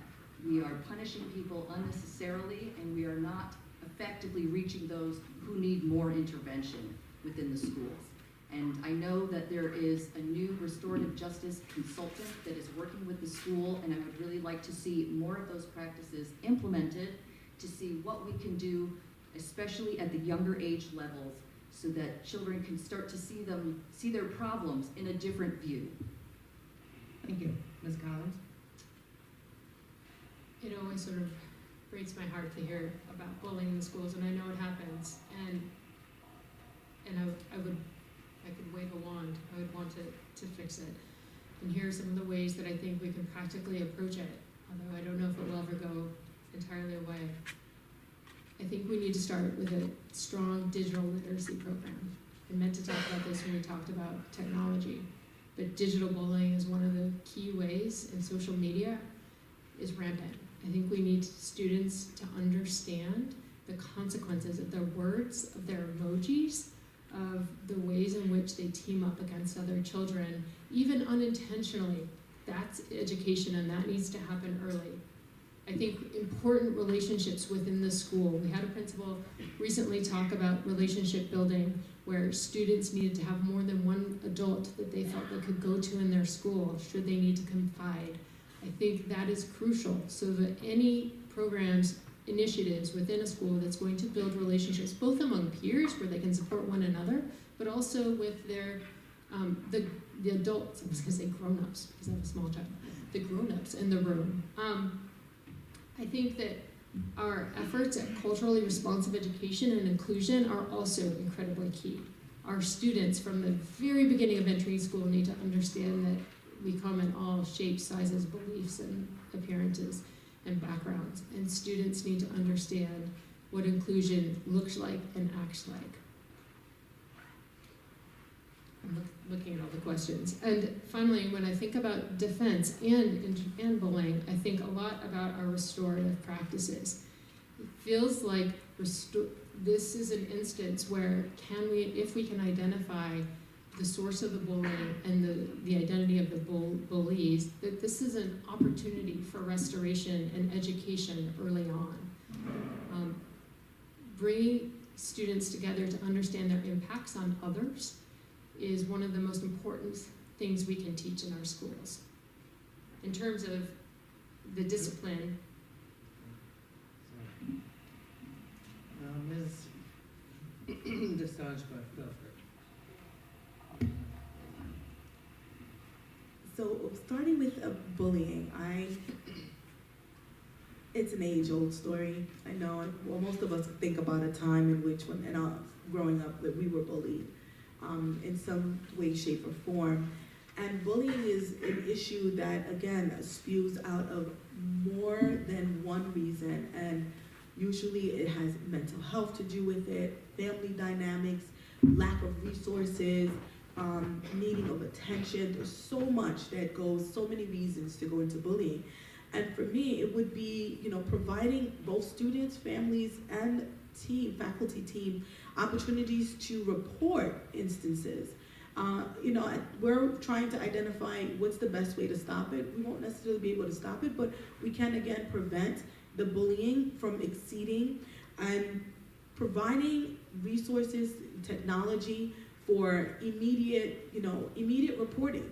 we are punishing people unnecessarily and we are not effectively reaching those who need more intervention within the schools. And I know that there is a new restorative justice consultant that is working with the school, and I would really like to see more of those practices implemented to see what we can do, especially at the younger age levels, so that children can start to see their problems in a different view. Thank you. Ms. Collins? It always sort of breaks my heart to hear about bullying in the schools, and I know it happens. And I could wave a wand. I would want to fix it. And here are some of the ways that I think we can practically approach it, although I don't know if it will ever go entirely away. I think we need to start with a strong digital literacy program. I meant to talk about this when we talked about technology, but digital bullying is one of the key ways, and social media is rampant. I think we need students to understand the consequences of their words, of their emojis, of the ways in which they team up against other children, even unintentionally. That's education, and that needs to happen early. I think important relationships within the school. We had a principal recently talk about relationship building, where students needed to have more than one adult that they felt they could go to in their school should they need to confide. I think that is crucial, so that any programs, initiatives within a school that's going to build relationships, both among peers where they can support one another, but also with their the adults. I was going to say grown-ups because I have a small child. The grown-ups in the room. I think that our efforts at culturally responsive education and inclusion are also incredibly key. Our students from the very beginning of entering school need to understand that we come in all shapes, sizes, beliefs, and appearances and backgrounds. And students need to understand what inclusion looks like and acts like. I'm looking at all the questions. And finally, when I think about defense and bullying, I think a lot about our restorative practices. It feels like this is an instance where if we can identify the source of the bullying and the identity of the bullies, that this is an opportunity for restoration and education early on. Bringing students together to understand their impacts on others is one of the most important things we can teach in our schools. In terms of the discipline, Ms. DeSange, go for it. So starting with bullying, it's an age-old story. I know, well, most of us think about a time in which, growing up, that we were bullied in some way, shape, or form. And bullying is an issue that, again, spews out of more than one reason. And usually it has mental health to do with it, family dynamics, lack of resources, needing of attention. There's so much that goes, so many reasons to go into bullying. And for me, it would be, providing both students, families, and faculty team opportunities to report instances. We're trying to identify what's the best way to stop it. We won't necessarily be able to stop it, but we can, again, prevent the bullying from exceeding, and providing resources, technology for immediate reporting.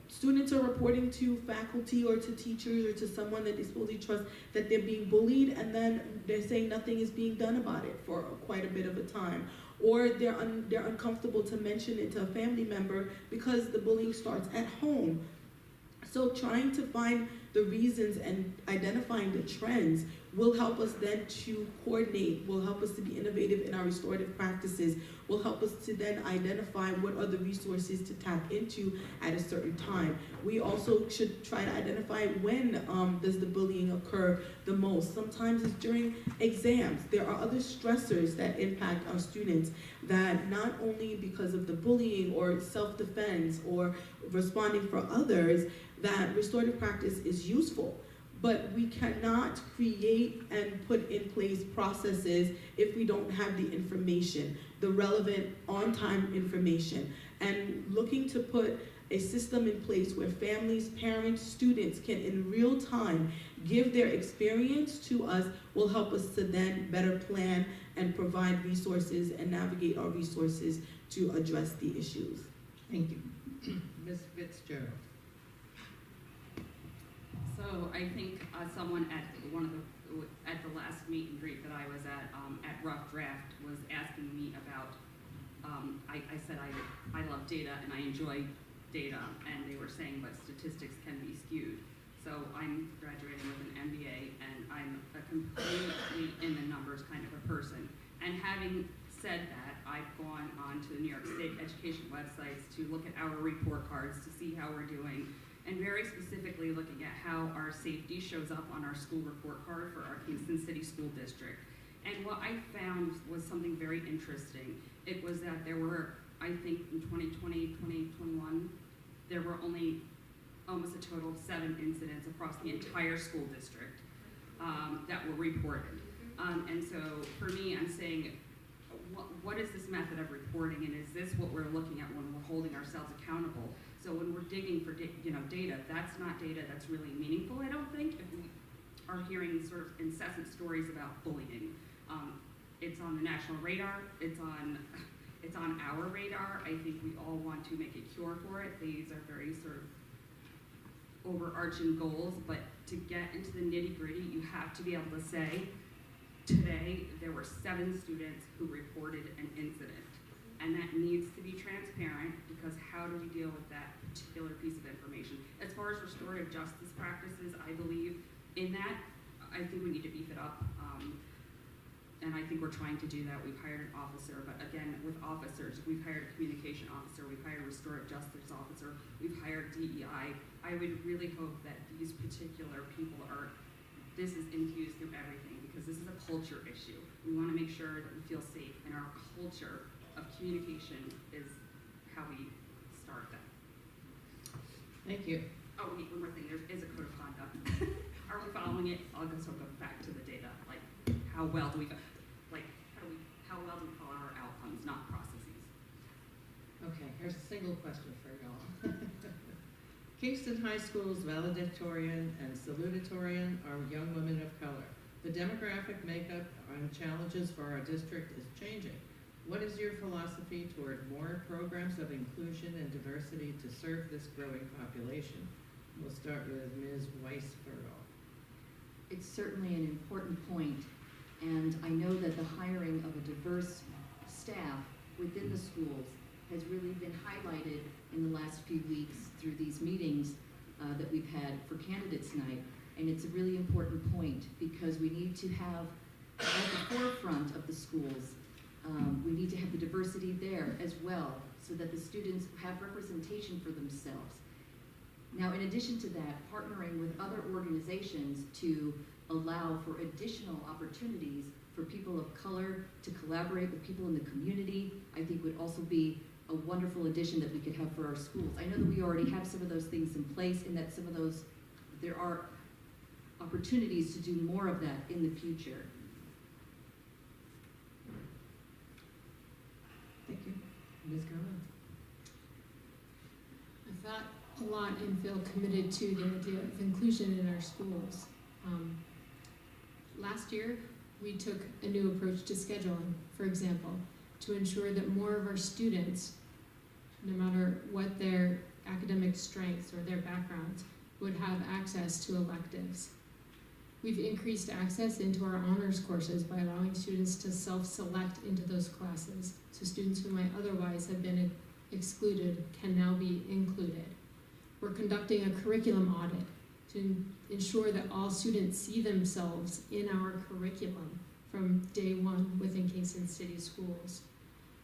Students are reporting to faculty or to teachers or to someone that they supposedly trust that they're being bullied, and then they're saying nothing is being done about it for quite a bit of a time. Or they're uncomfortable to mention it to a family member because the bullying starts at home. So trying to find the reasons and identifying the trends will help us then to coordinate, will help us to be innovative in our restorative practices, will help us to then identify what are the resources to tap into at a certain time. We also should try to identify when does the bullying occur the most. Sometimes it's during exams. There are other stressors that impact our students that not only because of the bullying or self-defense or responding for others, that restorative practice is useful. But we cannot create and put in place processes if we don't have the information, the relevant on-time information. And looking to put a system in place where families, parents, students can in real time give their experience to us will help us to then better plan and provide resources and navigate our resources to address the issues. Thank you. Ms. Fitzgerald. So I think someone at the last meet and greet that I was at Rough Draft was asking me about, I said I love data and I enjoy data, and they were saying but statistics can be skewed. So I'm graduating with an MBA, and I'm a completely in the numbers kind of a person. And having said that, I've gone on to the New York State education websites to look at our report cards to see how we're doing, and very specifically looking at how our safety shows up on our school report card for our Kingston City School District. And what I found was something very interesting. It was that there were, I think in 2020, 2021, there were only almost a total of 7 incidents across the entire school district that were reported. And so for me, I'm saying, what is this method of reporting, and is this what we're looking at when we're holding ourselves accountable? So when we're digging for data, that's not data that's really meaningful, I don't think, if we are hearing sort of incessant stories about bullying. It's on the national radar, it's on our radar. I think we all want to make a cure for it. These are very sort of overarching goals, but to get into the nitty-gritty, you have to be able to say, today there were 7 students who reported an incident. And that needs to be transparent, because how do we deal with that particular piece of information? As far as restorative justice practices, I believe in that. I think we need to beef it up. And I think we're trying to do that. We've hired an officer, but again, with officers, we've hired a communication officer, we've hired a restorative justice officer, we've hired DEI. I would really hope that these particular people this is infused through everything, because this is a culture issue. We want to make sure that we feel safe, and our culture of communication is how we start that. Thank you. Oh, wait, one more thing, there is a code of conduct. Are we following it? I'll go back to the data, like how well do we follow our outcomes, not processes? Okay, here's a single question for y'all. Kingston High School's valedictorian and salutatorian are young women of color. The demographic makeup and challenges for our district is changing. What is your philosophy toward more programs of inclusion and diversity to serve this growing population? We'll start with Ms. Weisbergel. It's certainly an important point, and I know that the hiring of a diverse staff within the schools has really been highlighted in the last few weeks through these meetings that we've had for Candidates Night. And it's a really important point, because we need to have at the forefront of the schools, we need to have the diversity there as well, so that the students have representation for themselves. Now, in addition to that, partnering with other organizations to allow for additional opportunities for people of color to collaborate with people in the community, I think would also be a wonderful addition that we could have for our schools. I know that we already have some of those things in place, and that some of those, there are opportunities to do more of that in the future. Thank you. Ms. Garland. I thought a lot and feel committed to the idea of inclusion in our schools. Last year, we took a new approach to scheduling, for example, to ensure that more of our students, no matter what their academic strengths or their backgrounds, would have access to electives. We've increased access into our honors courses by allowing students to self-select into those classes, so students who might otherwise have been excluded can now be included. We're conducting a curriculum audit to ensure that all students see themselves in our curriculum from day one within Kingston City Schools.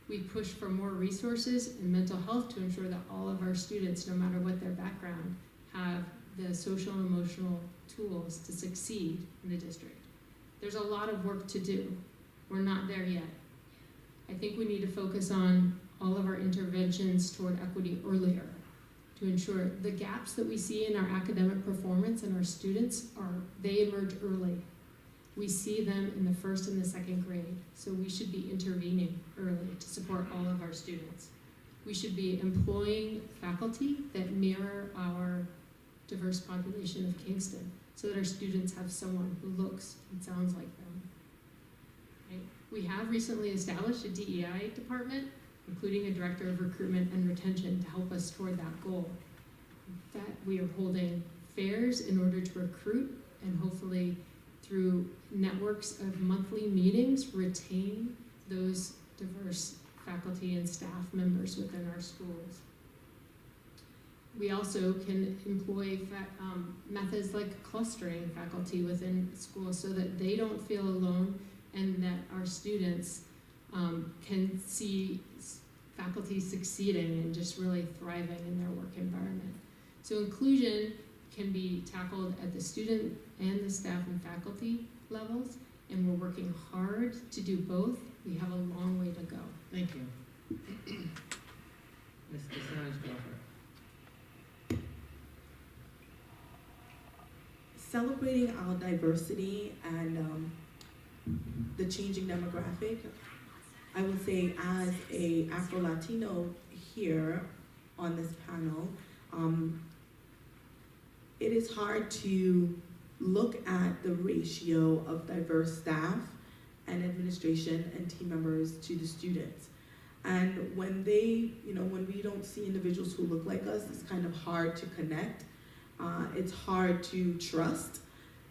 We push for more resources in mental health to ensure that all of our students, no matter what their background, have the social and emotional tools to succeed in the district. There's a lot of work to do. We're not there yet. I think we need to focus on all of our interventions toward equity earlier to ensure the gaps that we see in our academic performance and our students they emerge early. We see them in the first and the second grade, so we should be intervening early to support all of our students. We should be employing faculty that mirror our diverse population of Kingston, so that our students have someone who looks and sounds like them. Right? We have recently established a DEI department, including a director of recruitment and retention, to help us toward that goal. That we are holding fairs in order to recruit, and hopefully through networks of monthly meetings, retain those diverse faculty and staff members within our schools. We also can employ methods like clustering faculty within schools so that they don't feel alone, and that our students can see faculty succeeding and just really thriving in their work environment. So inclusion can be tackled at the student and the staff and faculty levels, and we're working hard to do both. We have a long way to go. Thank you. Ms. DeSange-Belfer. Celebrating our diversity and the changing demographic, I would say as a Afro-Latino here on this panel, it is hard to look at the ratio of diverse staff and administration and team members to the students. And when when we don't see individuals who look like us, it's kind of hard to connect. It's hard to trust.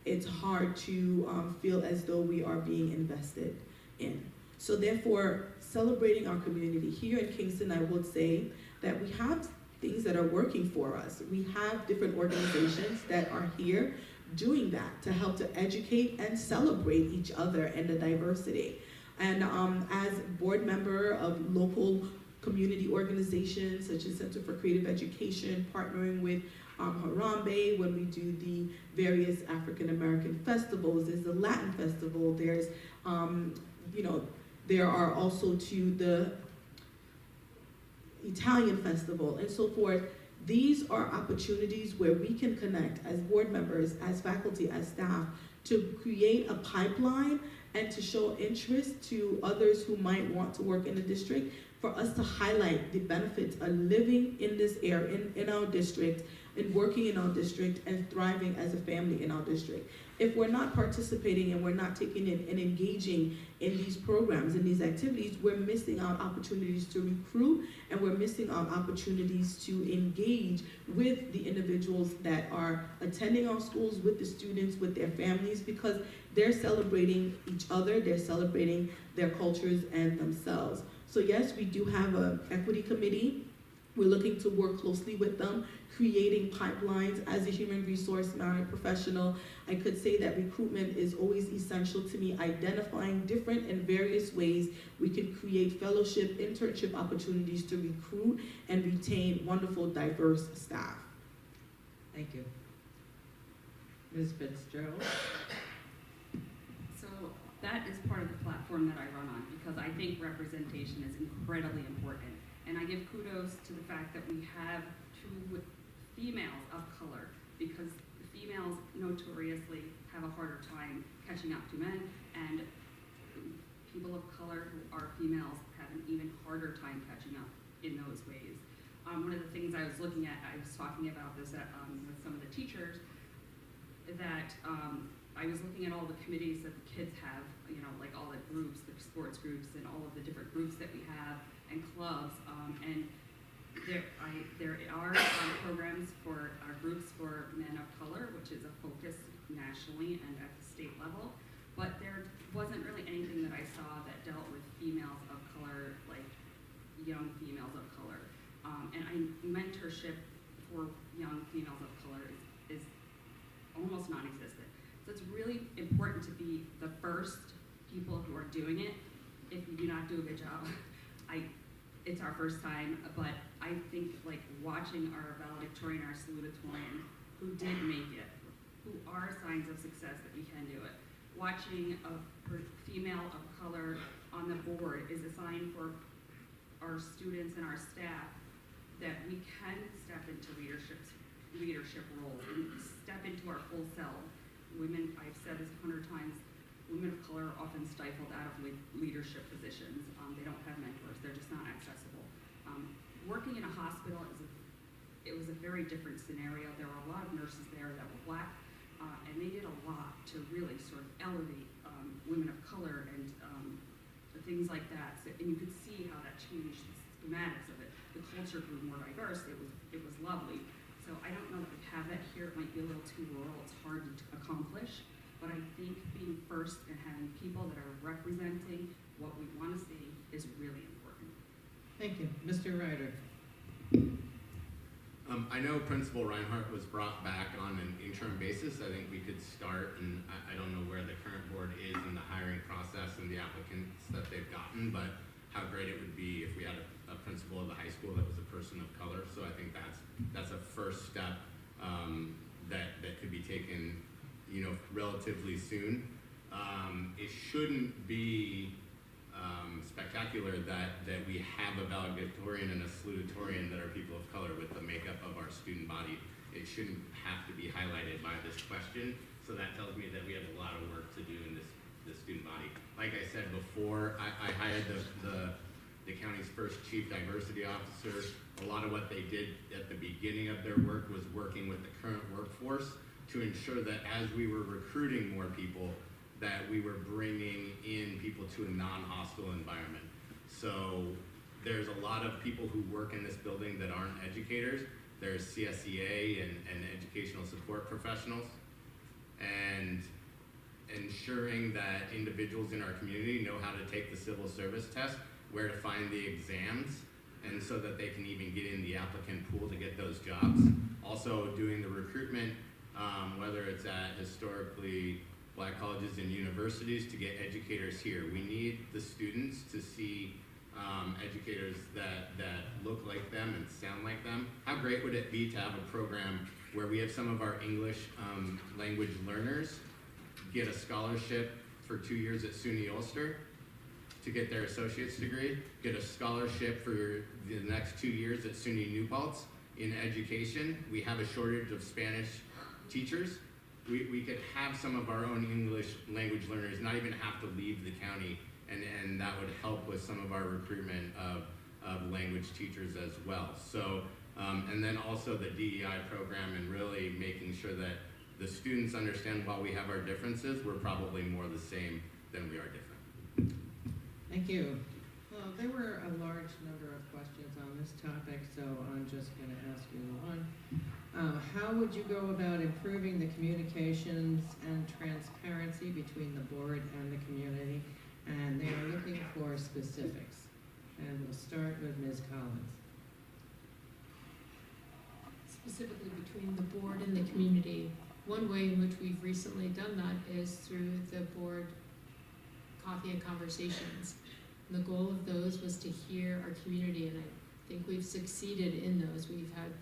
It's hard to feel as though we are being invested in. So therefore, celebrating our community here in Kingston, I would say that we have things that are working for us. We have different organizations that are here doing that to help to educate and celebrate each other and the diversity. And as board member of local community organizations such as Center for Creative Education, partnering with Harambe when we do the various African American festivals, there's the Latin festival, there's there are also the Italian festival and so forth. These are opportunities where we can connect as board members, as faculty, as staff, to create a pipeline and to show interest to others who might want to work in the district, for us to highlight the benefits of living in this area, in our district, and working in our district, and thriving as a family in our district. If we're not participating and we're not taking in and engaging in these programs and these activities, we're missing out opportunities to recruit, and we're missing out opportunities to engage with the individuals that are attending our schools, with the students, with their families, because they're celebrating each other, they're celebrating their cultures and themselves. So yes, we do have an equity committee. We're looking to work closely with them, creating pipelines. As a human resource professional, I could say that recruitment is always essential to me, identifying different and various ways we can create fellowship, internship opportunities to recruit and retain wonderful, diverse staff. Thank you. Ms. Fitzgerald. So that is part of the platform that I run on, because I think representation is incredibly important. And I give kudos to the fact that we have two females of color, because the females notoriously have a harder time catching up to men, and people of color who are females have an even harder time catching up in those ways. One of the things I was looking at, I was talking about this with some of the teachers, that I was looking at all the committees that the kids have, like all the groups, the sports groups, and all of the different groups that we have, and clubs, and there are programs for our groups for men of color, which is a focus nationally and at the state level, but there wasn't really anything that I saw that dealt with females of color, like young females of color, and mentorship for young females of color is almost non-existent. So it's really important to be the first people who are doing it. If you do not do a good job, it's our first time, but I think like watching our valedictorian, our salutatorian, who did make it, who are signs of success that we can do it. Watching a female of color on the board is a sign for our students and our staff that we can step into leadership roles and step into our full self. Women, I've said this 100 times, women of color are often stifled out of leadership positions. They don't have mentors, they're just not accessible. Working in a hospital, it was a very different scenario. There were a lot of nurses there that were black, and they did a lot to really sort of elevate women of color and things like that. So, and you could see how that changed the schematics of it. The culture grew more diverse. It was lovely. So I don't know that we have that here. It might be a little too rural. It's hard to accomplish. But I think being first and having people that are representing what we want to see is really important. Thank you. Mr. Ryder. I know Principal Reinhardt was brought back on an interim basis. I think we could start, and I don't know where the current board is in the hiring process and the applicants that they've gotten, but how great it would be if we had a principal of the high school that was a person of color. So I think that's a first step that could be taken, relatively soon. It shouldn't be spectacular that we have a valedictorian and a salutatorian that are people of color with the makeup of our student body. It shouldn't have to be highlighted by this question, so that tells me that we have a lot of work to do in this student body. Like I said before, I hired the county's first chief diversity officer. A lot of what they did at the beginning of their work was working with the current workforce to ensure that as we were recruiting more people, that we were bringing in people to a non-hostile environment. So there's a lot of people who work in this building that aren't educators. There's CSEA and educational support professionals. And ensuring that individuals in our community know how to take the civil service test, where to find the exams, and so that they can even get in the applicant pool to get those jobs. Also doing the recruitment, whether it's at historically Black colleges and universities, to get educators here. We need the students to see educators that look like them and sound like them. How great would it be to have a program where we have some of our English language learners get a scholarship for 2 years at SUNY Ulster to get their associate's degree, get a scholarship for the next 2 years at SUNY New Paltz in education. We have a shortage of Spanish teachers. We could have some of our own English language learners not even have to leave the county, and that would help with some of our recruitment of language teachers as well. So, and then also the DEI program, and really making sure that the students understand while we have our differences, we're probably more the same than we are different. Thank you. Well, there were a large number of questions on this topic, so I'm just going to ask you one. How would you go about improving the communications and transparency between the board and the community? And they are looking for specifics. And we'll start with Ms. Collins. Specifically between the board and the community, one way in which we've recently done that is through the board coffee and conversations. And the goal of those was to hear our community, and I think we've succeeded in those. We've had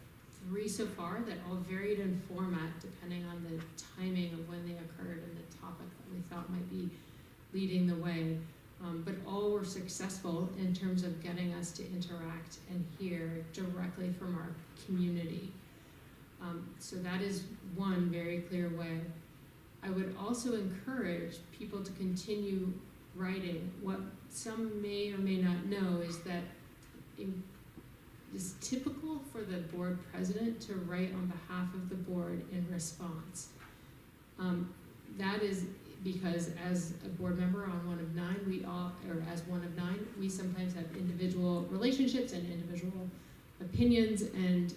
3 so far that all varied in format depending on the timing of when they occurred and the topic that we thought might be leading the way. But all were successful in terms of getting us to interact and hear directly from our community. So that is one very clear way. I would also encourage people to continue writing. What some may or may not know is that it is typical for the board president to write on behalf of the board in response. That is because as a board member on one of 9, as one of 9, we sometimes have individual relationships and individual opinions, and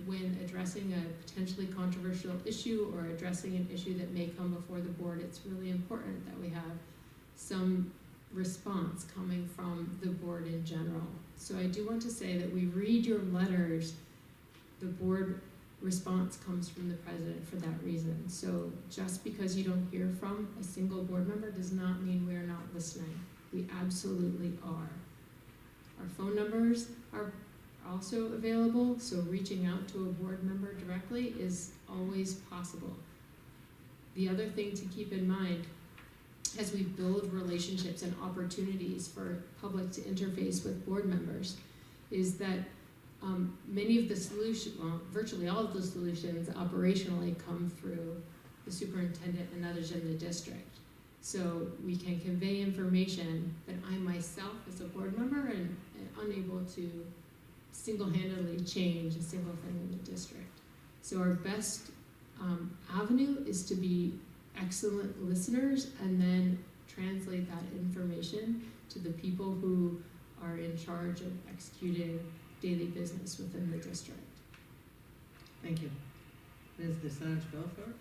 when addressing a potentially controversial issue or addressing an issue that may come before the board, it's really important that we have some response coming from the board in general. So I do want to say that we read your letters. The board response comes from the president for that reason. So just because you don't hear from a single board member does not mean we're not listening. We absolutely are. Our phone numbers are also available, so reaching out to a board member directly is always possible. The other thing to keep in mind as we build relationships and opportunities for public to interface with board members is that many of the solutions, well, virtually all of the solutions operationally come through the superintendent and others in the district. So we can convey information that I myself as a board member am unable to single-handedly change a single thing in the district. So our best avenue is to be excellent listeners and then translate that information to the people who are in charge of executing daily business within the district. Thank you. Ms. DeSange Belfort.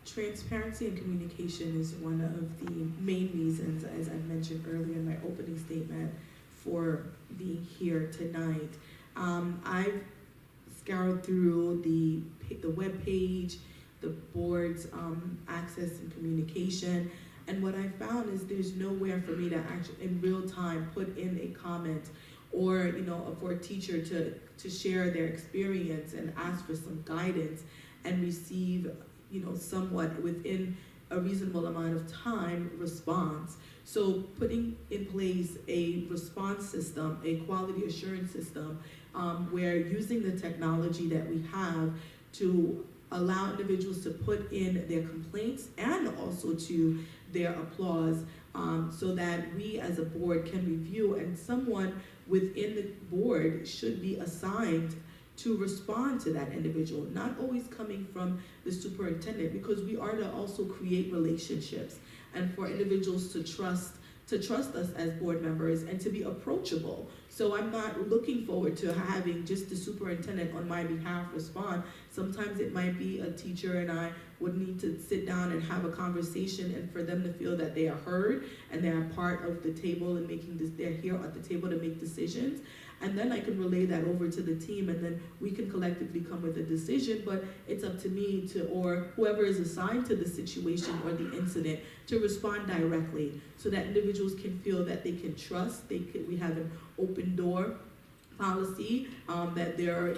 Transparency and communication is one of the main reasons, as I mentioned earlier in my opening statement, for being here tonight. I've scoured through the web page, the board's access and communication, and what I found is there's nowhere for me to actually in real time put in a comment, or for a teacher to share their experience and ask for some guidance and receive somewhat within a reasonable amount of time response. So putting in place a response system, a quality assurance system, where using the technology that we have to allow individuals to put in their complaints and also to their applause, so that we as a board can review, and someone within the board should be assigned to respond to that individual, not always coming from the superintendent, because we are to also create relationships and for individuals to trust us as board members and to be approachable. So I'm not looking forward to having just the superintendent on my behalf respond. Sometimes it might be a teacher and I would need to sit down and have a conversation, and for them to feel that they are heard and they're part of the table and they're here at the table to make decisions. And then I can relay that over to the team, and then we can collectively come with a decision, but it's up to me or whoever is assigned to the situation or the incident to respond directly, so that individuals can feel that they can trust, we have an open door policy, that there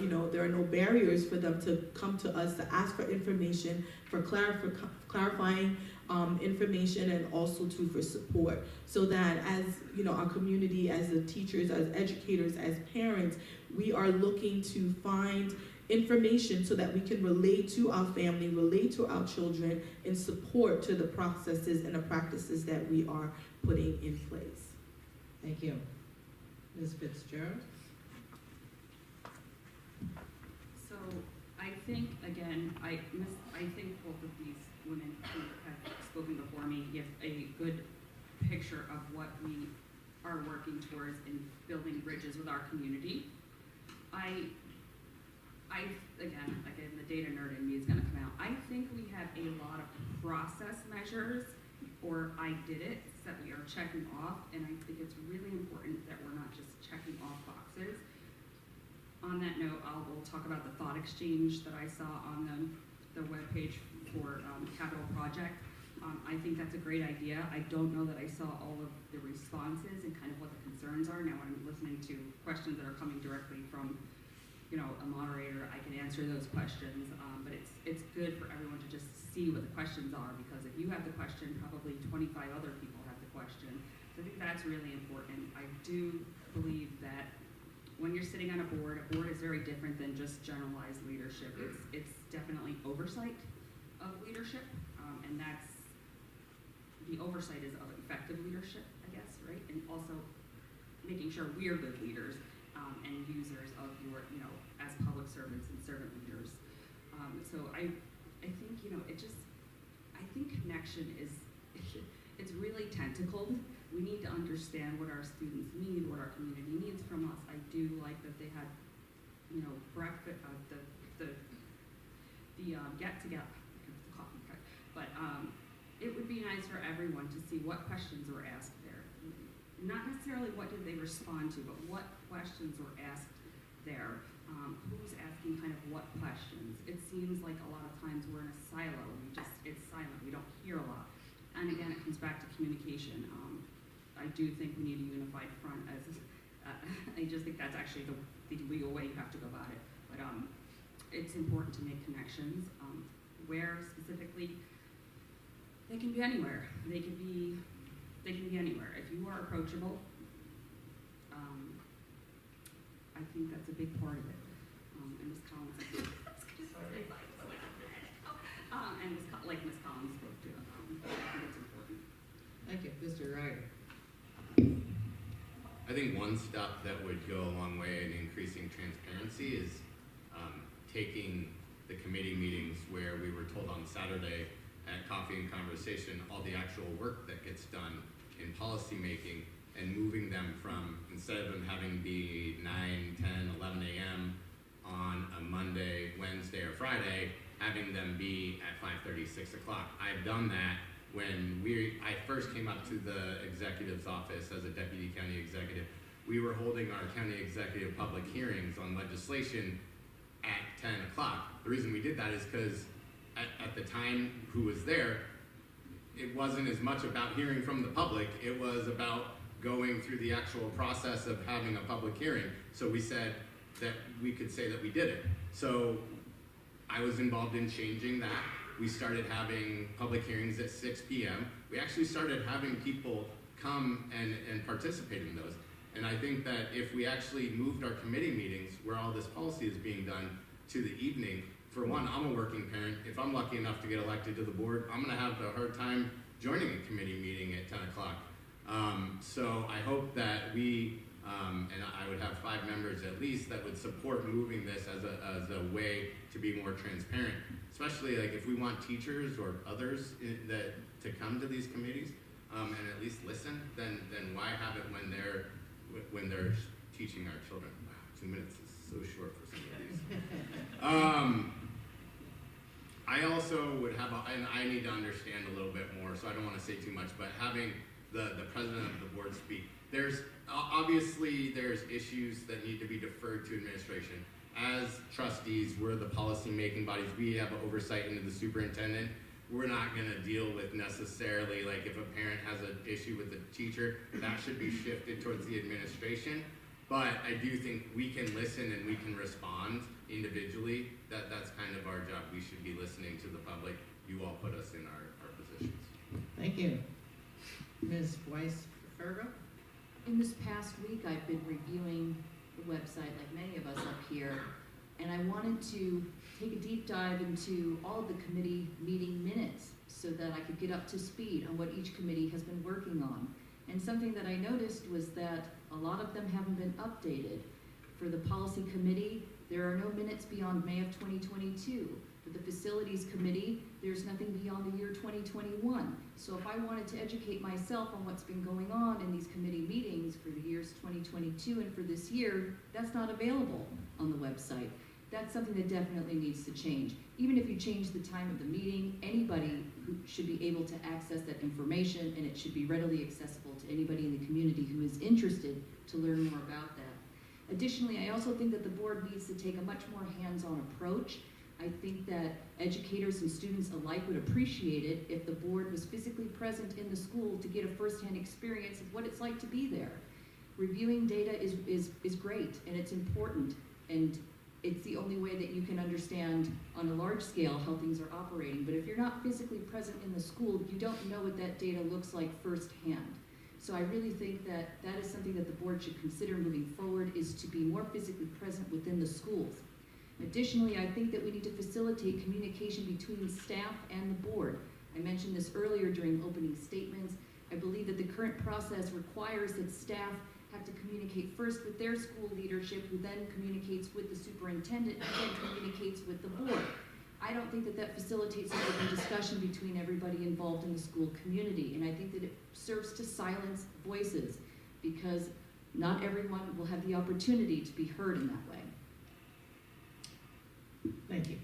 are no barriers for them to come to us to ask for information, for clarifying information, and also for support, so that as our community, as the teachers, as educators, as parents, we are looking to find information so that we can relate to our family, relate to our children, and support to the processes and the practices that we are putting in place. Thank you. Ms. Fitzgerald? So I think, again, I think both of these women who have spoken before me give a good picture of what we are working towards in building bridges with our community. Again, the data nerd in me is gonna come out. I think we have a lot of process measures, or I did it, that we are checking off, and I think it's really important that we're not just checking off boxes. On that note, we'll talk about the thought exchange that I saw on the webpage for Capital Project. I think that's a great idea. I don't know that I saw all of the responses and kind of what the concerns are. Now, when I'm listening to questions that are coming directly from a moderator, I can answer those questions, but it's good for everyone to just see what the questions are, because if you have the question, probably 25 other people have the question. So I think that's really important. I do believe that when you're sitting on a board is very different than just generalized leadership. It's definitely oversight of leadership, and that's the oversight is of effective leadership, I guess, right? And also making sure we are good leaders and users of your, as public servants and servant leaders. So I think, I think connection it's really tentacled. We need to understand what our students need, what our community needs from us. I do like that they had, breakfast, the get together, the coffee cut, but it would be nice for everyone to see what questions were asked there. Not necessarily what did they respond to, but what questions were asked there. Who's asking kind of what questions? It seems like a lot of times we're in a silo. It's silent. We don't hear a lot. And again, it comes back to communication. I do think we need a unified front. I just think that's actually the legal way you have to go about it. But it's important to make connections. Where specifically, they can be anywhere. They can be anywhere. If you are approachable, I think that's a big part of it. And Ms. Collins, and Ms. Collins spoke to, I think it's important. Thank you. Mr. Ryder? I think one step that would go a long way in increasing transparency is taking the committee meetings where we were told on Saturday at Coffee and Conversation all the actual work that gets done in policy making, and moving them from, instead of them having to be 9, 10, 11 a.m. on a Monday, Wednesday, or Friday, having them be at 5:30, 6 o'clock. I've done that when I first came up to the executive's office as a deputy county executive. We were holding our county executive public hearings on legislation at 10 o'clock. The reason we did that is because at the time who was there, it wasn't as much about hearing from the public, it was about going through the actual process of having a public hearing. So we said that we could say that we did it. So I was involved in changing that. We started having public hearings at 6 p.m. We actually started having people come and participate in those. And I think that if we actually moved our committee meetings where all this policy is being done to the evening, for one, I'm a working parent. If I'm lucky enough to get elected to the board, I'm gonna have a hard time joining a committee meeting at 10 o'clock. So I hope that we, and I would have 5 members at least that would support moving this as a way to be more transparent, especially like if we want teachers or others to come to these committees and at least listen, then why have it when they're teaching our children? Wow, 2 minutes is so short for some of these. I also would have, and I need to understand a little bit more, so I don't want to say too much, but having the president of the board speak, obviously there's issues that need to be deferred to administration. As trustees, we're the policy-making bodies. We have oversight into the superintendent. We're not going to deal with necessarily, like if a parent has an issue with the teacher, that should be shifted towards the administration. But I do think we can listen and we can respond individually. That's kind of our job. We should be listening to the public. You all put us in our positions. Thank you. Ms. Weiss-Fergal? In this past week, I've been reviewing the website, like many of us up here, and I wanted to take a deep dive into all of the committee meeting minutes so that I could get up to speed on what each committee has been working on. And something that I noticed was that a lot of them haven't been updated. For the policy committee, there are no minutes beyond May of 2022. For the facilities committee, there's nothing beyond the year 2021. So if I wanted to educate myself on what's been going on in these committee meetings for the years 2022 and for this year, that's not available on the website. That's something that definitely needs to change. Even if you change the time of the meeting, anybody who should be able to access that information, and it should be readily accessible to anybody in the community who is interested to learn more about that. Additionally, I also think that the board needs to take a much more hands-on approach. I think that educators and students alike would appreciate it if the board was physically present in the school to get a first-hand experience of what it's like to be there. Reviewing data is great, and it's important, and it's the only way that you can understand on a large scale how things are operating. But if you're not physically present in the school, you don't know what that data looks like firsthand. So I really think that that is something that the board should consider moving forward, is to be more physically present within the schools. Additionally, I think that we need to facilitate communication between staff and the board. I mentioned this earlier during opening statements. I believe that the current process requires that staff have to communicate first with their school leadership, who then communicates with the superintendent, and then communicates with the board. I don't think that that facilitates an open discussion between everybody involved in the school community, and I think that it serves to silence voices, because not everyone will have the opportunity to be heard in that way. Thank you.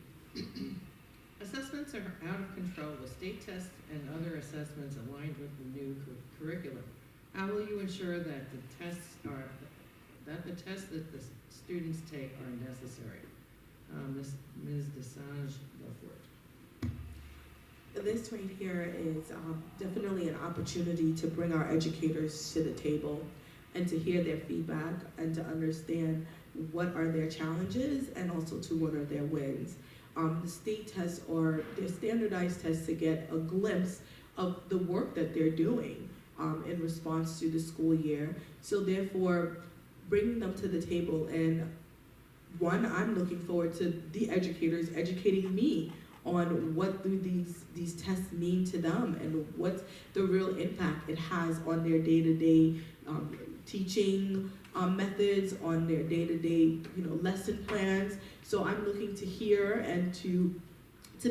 Assessments are out of control with state tests and other assessments aligned with the new curriculum. How will you ensure that the tests that the students take are necessary? Ms. DeSange, go for it. This right here is definitely an opportunity to bring our educators to the table and to hear their feedback and to understand what are their challenges and also to what are their wins. The state tests are their standardized tests to get a glimpse of the work that they're doing in response to the school year. So therefore, bringing them to the table, and one, I'm looking forward to the educators educating me on what do these tests mean to them and what's the real impact it has on their day-to-day teaching methods, on their day-to-day lesson plans. So I'm looking to hear and to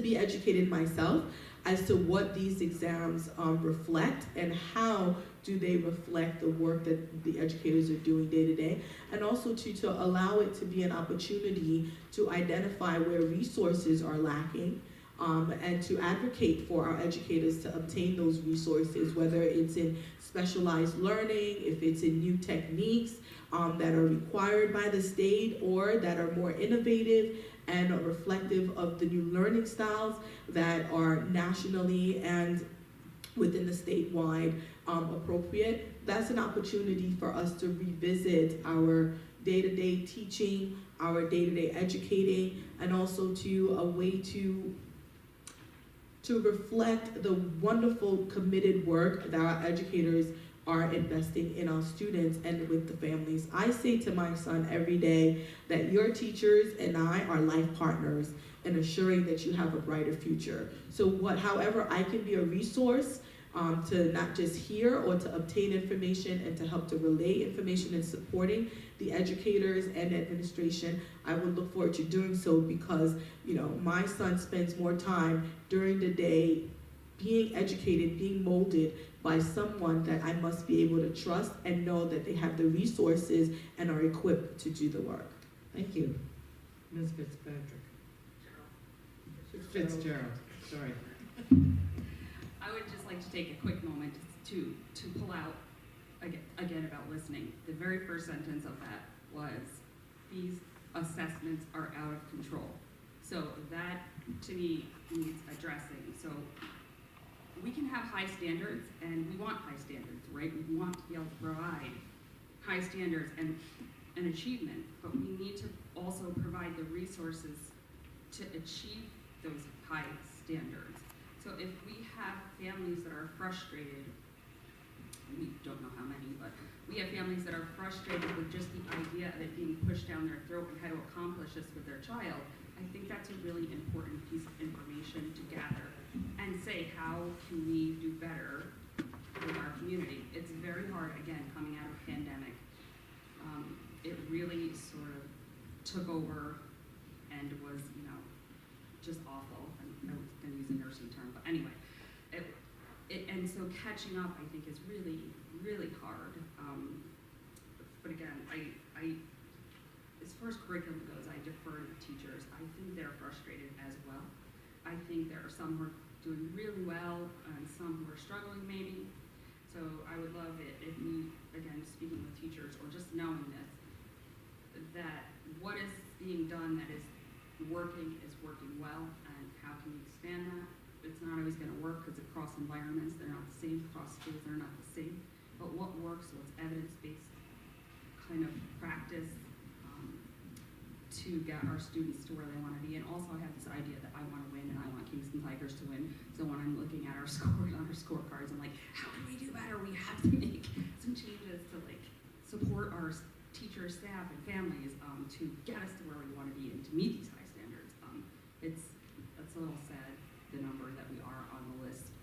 be educated myself as to what these exams reflect and how do they reflect the work that the educators are doing day to day, and also to allow it to be an opportunity to identify where resources are lacking and to advocate for our educators to obtain those resources, whether it's in specialized learning, if it's in new techniques that are required by the state or that are more innovative and are reflective of the new learning styles that are nationally and within the statewide appropriate. That's an opportunity for us to revisit our day-to-day teaching, our day-to-day educating, and also to a way to to reflect the wonderful committed work that our educators are investing in our students and with the families. I say to my son every day that your teachers and I are life partners in assuring that you have a brighter future. So however I can be a resource to not just hear or to obtain information and to help to relay information and supporting the educators and administration, I would look forward to doing so because, my son spends more time during the day being educated, being molded by someone that I must be able to trust and know that they have the resources and are equipped to do the work. Thank you. Ms. Fitzpatrick. Fitzgerald, sorry. I would just like to take a quick moment to pull out again about listening. The very first sentence of that was, these assessments are out of control. So that, to me, needs addressing. So we can have high standards, and we want high standards, right? We want to be able to provide high standards and achievement, but we need to also provide the resources to achieve those high standards. So if we have families that are frustrated, we don't know how many, but we have families that are frustrated with just the idea of it being pushed down their throat and how to accomplish this with their child, I think that's a really important piece of information to gather and say, how can we do better with our community? It's very hard, again, coming out of a pandemic. It really sort of took over and was, just awful. I was going to use a nursing term, but anyway. And so catching up, I think, is really, really hard. But again, as far as curriculum goes, I defer to teachers. I think they're frustrated as well. I think there are some who are doing really well and some who are struggling maybe. So I would love it if we, again, speaking with teachers or just knowing this, that what is being done that is working well, and how can we expand that? It's not always going to work because across environments, they're not the same, across schools, they're not the same. But what works, what's evidence-based kind of practice to get our students to where they want to be. And also I have this idea that I want to win and I want Kingston Tigers to win. So when I'm looking at our scores on our scorecards, I'm like, how can we do better? We have to make some changes to support our teachers, staff, and families to get us to where we want to be and to meet these high standards. It's a little sad, the number that we are on the list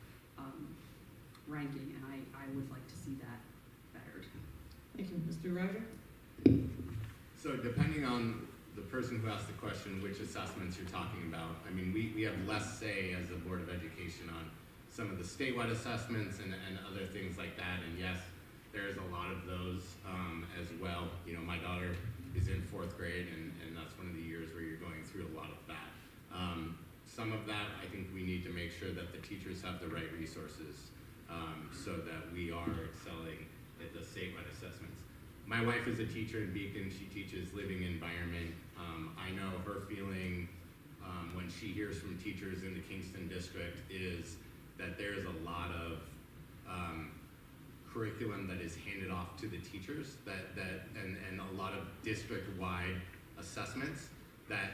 ranking, and I would like to see that bettered. Thank you. Mr. Roger? So depending on the person who asked the question, which assessments you're talking about, I mean, we have less say as a Board of Education on some of the statewide assessments and other things like that, and yes, there's a lot of those as well. My daughter is in 4th grade, and that's one of the years where you're going through a lot of that. Some of that, I think we need to make sure that the teachers have the right resources so that we are excelling at the statewide assessments. My wife is a teacher in Beacon. She teaches living environment. I know her feeling when she hears from teachers in the Kingston district is that there's a lot of curriculum that is handed off to the teachers and a lot of district-wide assessments that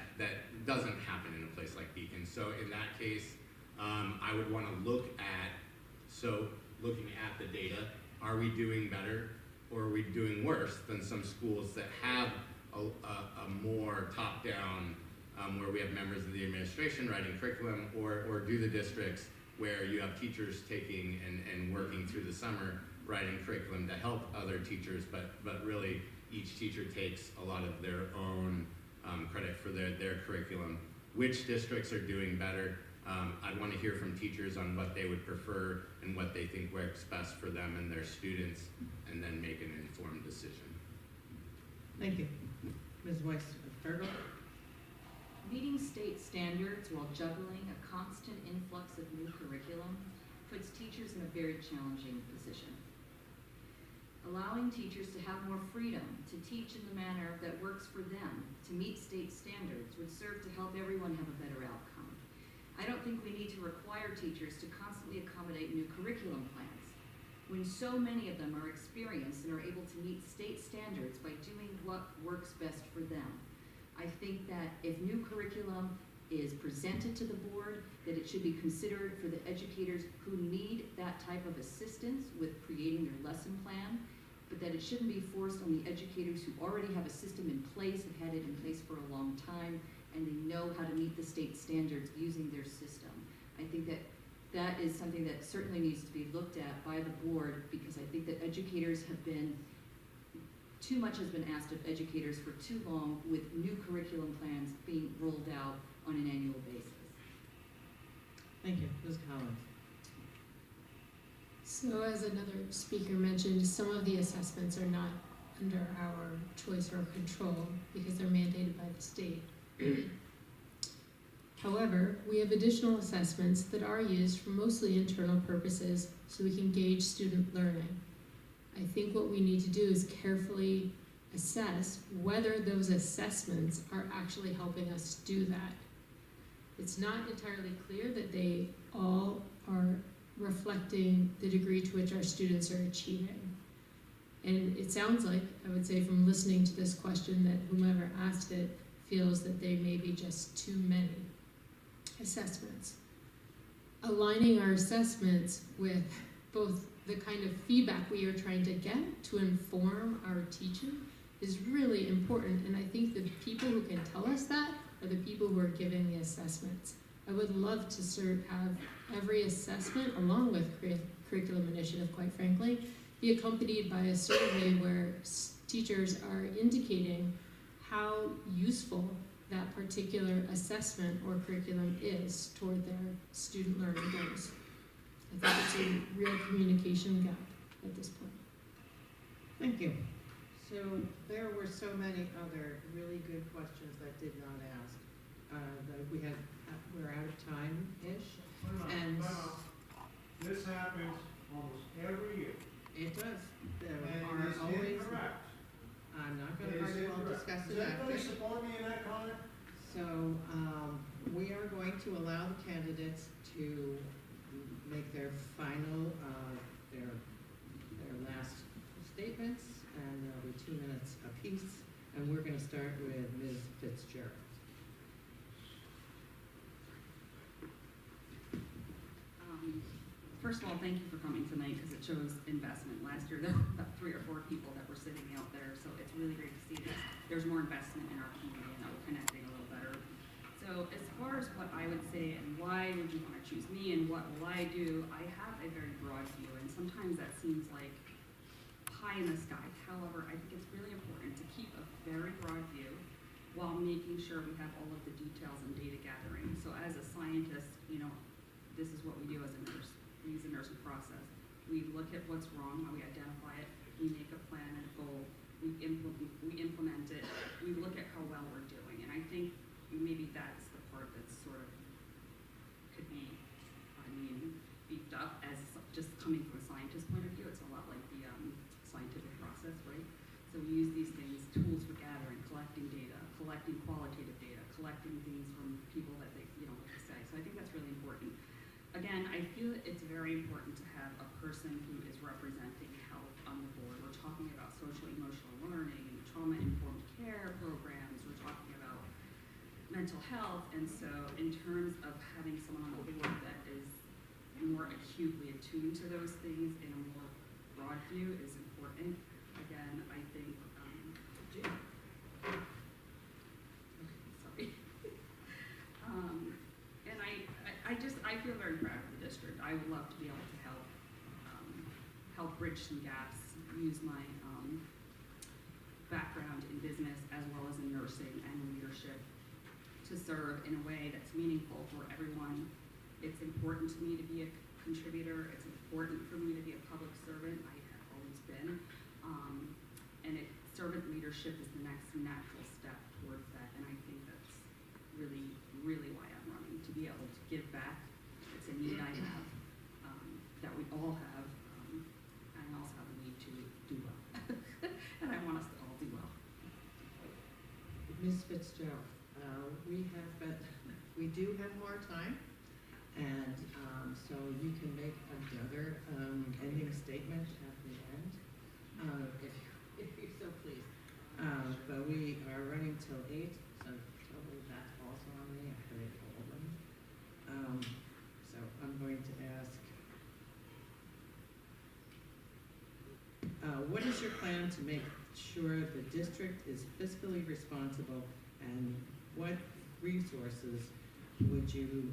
doesn't happen in a place like Beacon. So in that case, I would want to looking at the data, are we doing better or are we doing worse than some schools that have a more top-down, where we have members of the administration writing curriculum, or do the districts where you have teachers taking and working through the summer writing curriculum to help other teachers, but really each teacher takes a lot of their own credit for their curriculum. Which districts are doing better? I'd want to hear from teachers on what they would prefer and what they think works best for them and their students, and then make an informed decision. Thank you. Ms. Weiss-Fergal? Meeting state standards while juggling a constant influx of new curriculum puts teachers in a very challenging position. Allowing teachers to have more freedom to teach in the manner that works for them to meet state standards would serve to help everyone have a better outcome. I don't think we need to require teachers to constantly accommodate new curriculum plans when so many of them are experienced and are able to meet state standards by doing what works best for them. I think that if new curriculum is presented to the board, that it should be considered for the educators who need that type of assistance with creating their lesson plan, but that it shouldn't be forced on the educators who already have a system in place, have had it in place for a long time, and they know how to meet the state standards using their system. I think that that is something that certainly needs to be looked at by the board, because I think that educators have been, too much has been asked of educators for too long, with new curriculum plans being rolled out on an annual basis. Thank you. Ms. Collins. So as another speaker mentioned, some of the assessments are not under our choice or control because they're mandated by the state. However, we have additional assessments that are used for mostly internal purposes so we can gauge student learning. I think what we need to do is carefully assess whether those assessments are actually helping us do that. It's not entirely clear that they all are reflecting the degree to which our students are achieving. And it sounds like, I would say from listening to this question, that whomever asked it feels that they may be just too many assessments. Aligning our assessments with both the kind of feedback we are trying to get to inform our teaching is really important, and I think the people who can tell us that are the people who are giving the assessments. I would love to have every assessment, along with curriculum initiative, quite frankly, be accompanied by a survey where teachers are indicating how useful that particular assessment or curriculum is toward their student learning goals. I think it's a real communication gap at this point. Thank you. So there were so many other really good questions that did not ask. That we're out of time-ish. And This happens almost every year. it does. There And are it's always, incorrect. I'm not It going to is argue, I'll incorrect. discuss Does it anybody after. support me in that comment? So we are going to allow the candidates to make their final, their last statements, and there'll be 2 minutes apiece. And we're going to start with Ms. Fitzgerald. First of all, thank you for coming tonight because it shows investment. Last year there were about 3 or 4 people that were sitting out there, so it's really great to see that there's more investment in our community and that we're connecting a little better. So as far as what I would say and why would you want to choose me and what will I do, I have a very broad view, and sometimes that seems like pie in the sky. However, I think it's really important to keep a very broad view while making sure we have all of the details and data gathering. So as a scientist, this is what we do as a nurse. We use the nursing process. We look at what's wrong, we identify it, we make a plan and a goal, we implement it, we look at how well we're doing. And I think maybe that's the part that's sort of could be, beefed up as just coming from a scientist point of view. It's a lot like the scientific process, right? So we use these things, tools for gathering, collecting data, collecting qualitative data, collecting things from people that they, what to say. So I think that's really important. Again, I feel it's very important to have a person who is representing health on the board. We're talking about social emotional learning and trauma-informed care programs. We're talking about mental health. And so in terms of having someone on the board that is more acutely attuned to those things in a more broad view is important. Again, I think, Jim. Okay, sorry. And I feel very proud of the district. I would love to be able to help bridge some gaps, use my background in business as well as in nursing and leadership to serve in a way that's meaningful for everyone. It's important to me to be a contributor. It's important for me to be a public servant. I have always been. And servant leadership is the next natural step towards that. And I think that's really, really why I'm running, to be able to give back. It's a need I have, that we all have. And I also have a need to do well. And I want us to all do well. Ms. Fitzgerald, we do have more time, and so you can make another ending statement at the end, if you're so pleased. But we are running till 8, so totally that's also on me. I heard it what is your plan to make sure the district is fiscally responsible, and what resources would you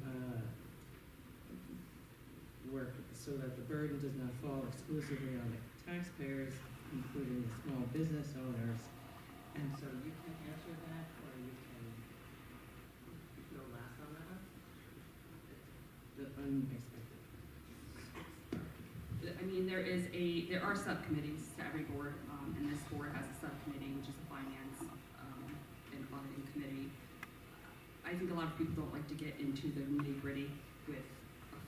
work so that the burden does not fall exclusively on the taxpayers, including the small business owners? And so you can answer that, or you can go last on that one? The unexpected. I mean, there are subcommittees to every board, and this board has a subcommittee, which is a finance and auditing committee. I think a lot of people don't like to get into the nitty-gritty with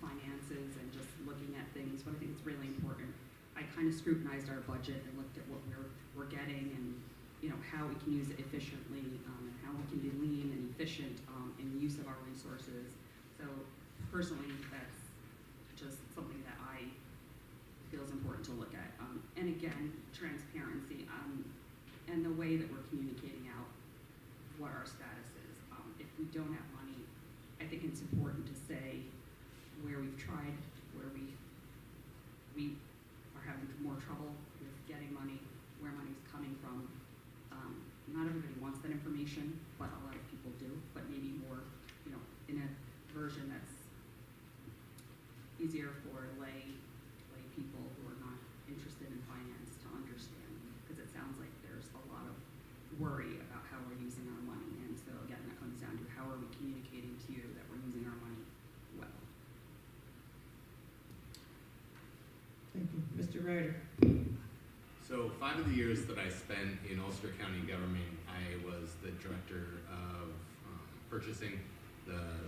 finances and just looking at things, but I think it's really important. I kind of scrutinized our budget and looked at what we're getting, and how we can use it efficiently, and how we can be lean and efficient in the use of our resources. So personally, that's just something that I feel is important to look at. And again, transparency and the way that we're communicating out what our status is. If we don't have money, I think it's important to say where we've tried, where we are having more trouble with getting money, where money's coming from. Not everybody wants that information, but a lot of people do, but maybe more, in a version that's easier for lay people who are not interested in finance to understand, because it sounds like there's a lot of worry about how we're using our money. And so again, that comes down to how are we communicating to you that we're using our money well. Thank you. Mr. Ryder. So 5 of the years that I spent in Ulster County government, I was the director of purchasing,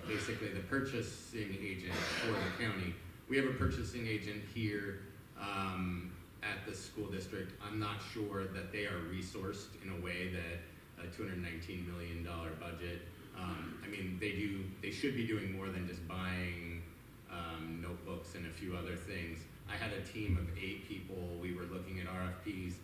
basically the purchasing agent for the county. We have a purchasing agent here at the school district. I'm not sure that they are resourced in a way that a $219 million budget. I mean, they should be doing more than just buying notebooks and a few other things. I had a team of 8 people. We were looking at RFPs.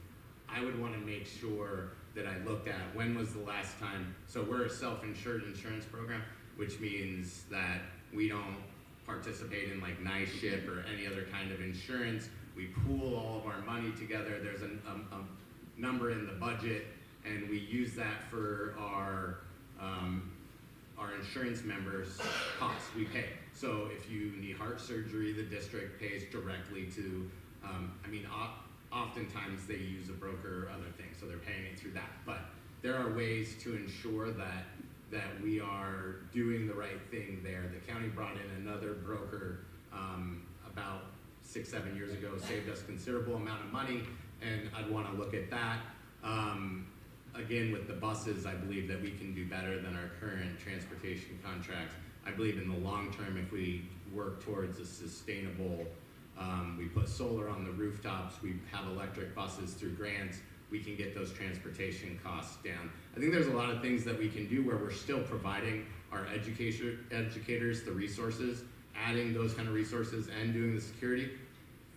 I would want to make sure that I looked at when was the last time. So we're a self-insured insurance program, which means that we don't participate in like NISHIP or any other kind of insurance. We pool all of our money together. There's a number in the budget, and we use that for our insurance members' costs. We pay. So if you need heart surgery, the district pays directly to, oftentimes they use a broker or other things, so they're paying it through that. But there are ways to ensure that we are doing the right thing there. The county brought in another broker about 6-7 years ago, saved us considerable amount of money, and I'd want to look at that. Again, with the buses, I believe that we can do better than our current transportation contracts. I believe in the long term, if we work towards a sustainable, we put solar on the rooftops, we have electric buses through grants, we can get those transportation costs down. I think there's a lot of things that we can do where we're still providing our educators the resources, adding those kind of resources and doing the security.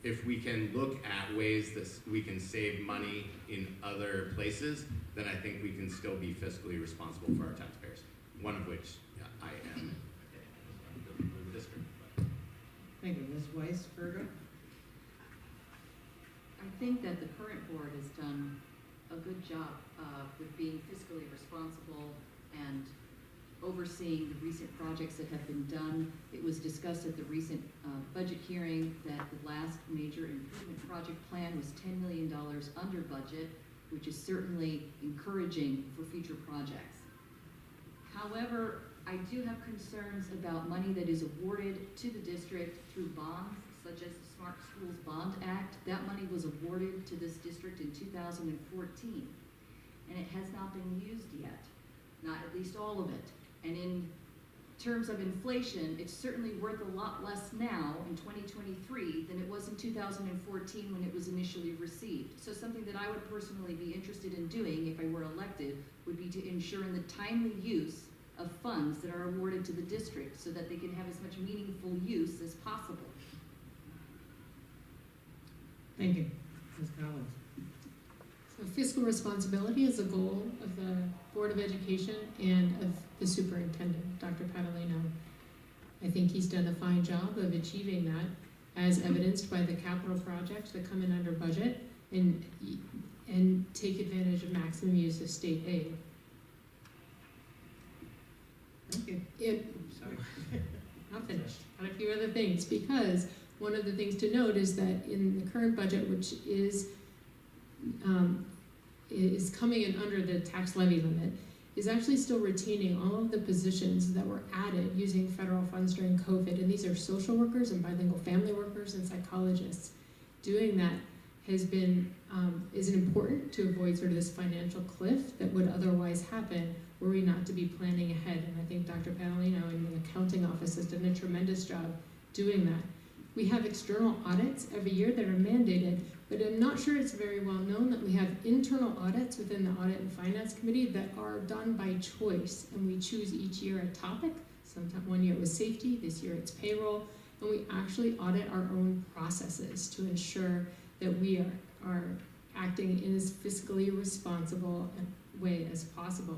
If we can look at ways that we can save money in other places, then I think we can still be fiscally responsible for our taxpayers, one of which I am the district. Thank you. Ms. Weiss-Virgo? I think that the current board has done a good job with being fiscally responsible and overseeing the recent projects that have been done. It was discussed at the recent budget hearing that the last major improvement project plan was $10 million under budget, which is certainly encouraging for future projects. However, I do have concerns about money that is awarded to the district through bonds, such as the Smart Schools Bond Act. That money was awarded to this district in 2014, and it has not been used yet, not at least all of it. And in terms of inflation, it's certainly worth a lot less now in 2023 than it was in 2014 when it was initially received. So something that I would personally be interested in doing if I were elected would be to ensure in the timely use of funds that are awarded to the district so that they can have as much meaningful use as possible. Thank you. Ms. Collins? So fiscal responsibility is a goal of the Board of Education and of the superintendent, Dr. Padalino. I think he's done a fine job of achieving that, as evidenced by the capital projects that come in under budget and take advantage of maximum use of state aid. Thank you. Sorry. Not finished. Got a few other things, because one of the things to note is that in the current budget, which is coming in under the tax levy limit, is actually still retaining all of the positions that were added using federal funds during COVID. And these are social workers and bilingual family workers and psychologists. Doing that has been, is important to avoid sort of this financial cliff that would otherwise happen were we not to be planning ahead. And I think Dr. Paolino in the accounting office has done a tremendous job doing that. We have external audits every year that are mandated, but I'm not sure it's very well known that we have internal audits within the Audit and Finance Committee that are done by choice, and we choose each year a topic. Sometimes one year it was safety, this year it's payroll, and we actually audit our own processes to ensure that we are acting in as fiscally responsible a way as possible.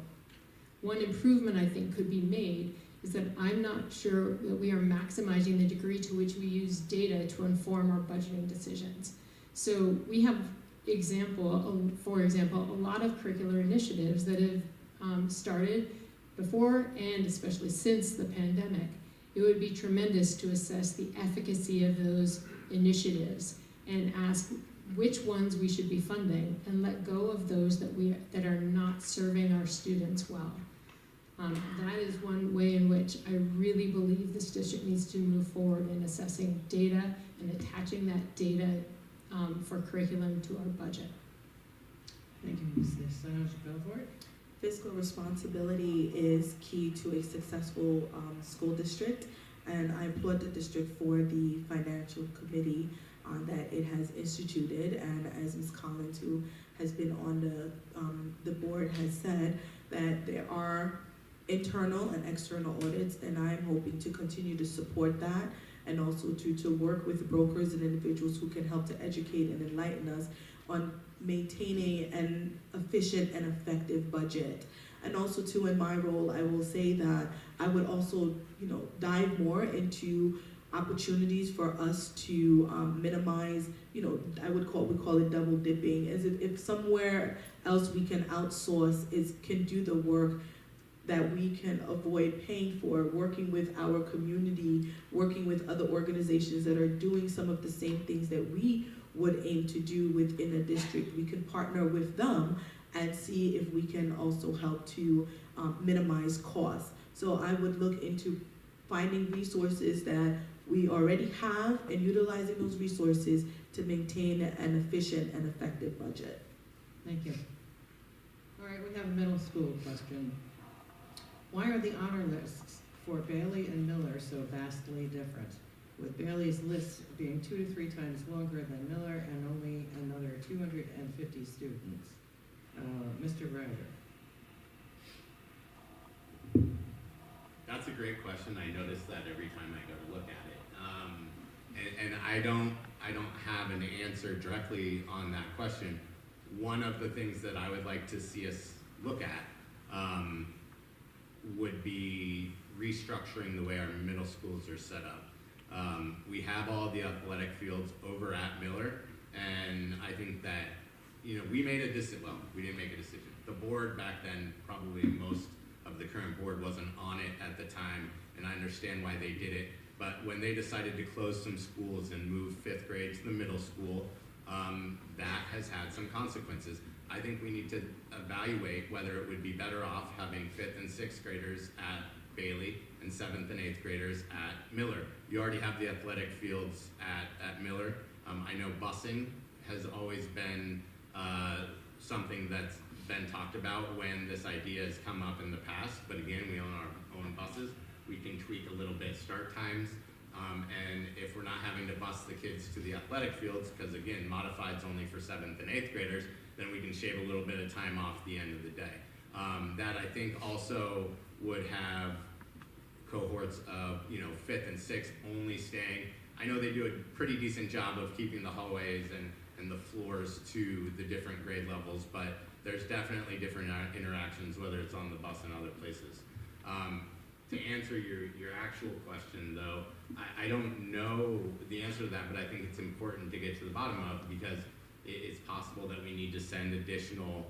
One improvement I think could be made is that I'm not sure that we are maximizing the degree to which we use data to inform our budgeting decisions. So we have for example, a lot of curricular initiatives that have started before and especially since the pandemic. It would be tremendous to assess the efficacy of those initiatives and ask which ones we should be funding and let go of those that are not serving our students well. That is one way in which I really believe this district needs to move forward in assessing data and attaching that data for curriculum to our budget. Thank you, Ms. Sanj Belfort. Fiscal responsibility is key to a successful school district, and I applaud the district for the financial committee that it has instituted. And as Ms. Collins, who has been on the board, has said, that there are internal and external audits, and I'm hoping to continue to support that, and also to work with brokers and individuals who can help to educate and enlighten us on maintaining an efficient and effective budget. And also too, in my role, I will say that I would also, dive more into opportunities for us to minimize, we call it double dipping, as if somewhere else we can outsource can do the work that we can avoid paying for, working with our community, working with other organizations that are doing some of the same things that we would aim to do within a district. We can partner with them and see if we can also help to minimize costs. So I would look into finding resources that we already have and utilizing those resources to maintain an efficient and effective budget. Thank you. All right, we have a middle school question. Why are the honor lists for Bailey and Miller so vastly different, with Bailey's lists being 2 to 3 times longer than Miller and only another 250 students? Mr. Ryder. That's a great question. I notice that every time I go to look at it. And I don't have an answer directly on that question. One of the things that I would like to see us look at would be restructuring the way our middle schools are set up. We have all the athletic fields over at Miller, and I think that, we made a decision, well, we didn't make a decision. The board back then, probably most of the current board wasn't on it at the time, and I understand why they did it, but when they decided to close some schools and move 5th grade to the middle school, that has had some consequences. I think we need to evaluate whether it would be better off having 5th and 6th graders at Bailey and 7th and 8th graders at Miller. You already have the athletic fields at Miller. I know busing has always been something that's been talked about when this idea has come up in the past, but again, we own our own buses. We can tweak a little bit start times, and if we're not having to bus the kids to the athletic fields, because again, modified's only for 7th and 8th graders, then we can shave a little bit of time off the end of the day. That I think also would have cohorts of 5th and 6th only staying. I know they do a pretty decent job of keeping the hallways and the floors to the different grade levels, but there's definitely different interactions, whether it's on the bus and other places. To answer your actual question though, I don't know the answer to that, but I think it's important to get to the bottom of, because it's possible that we need to send additional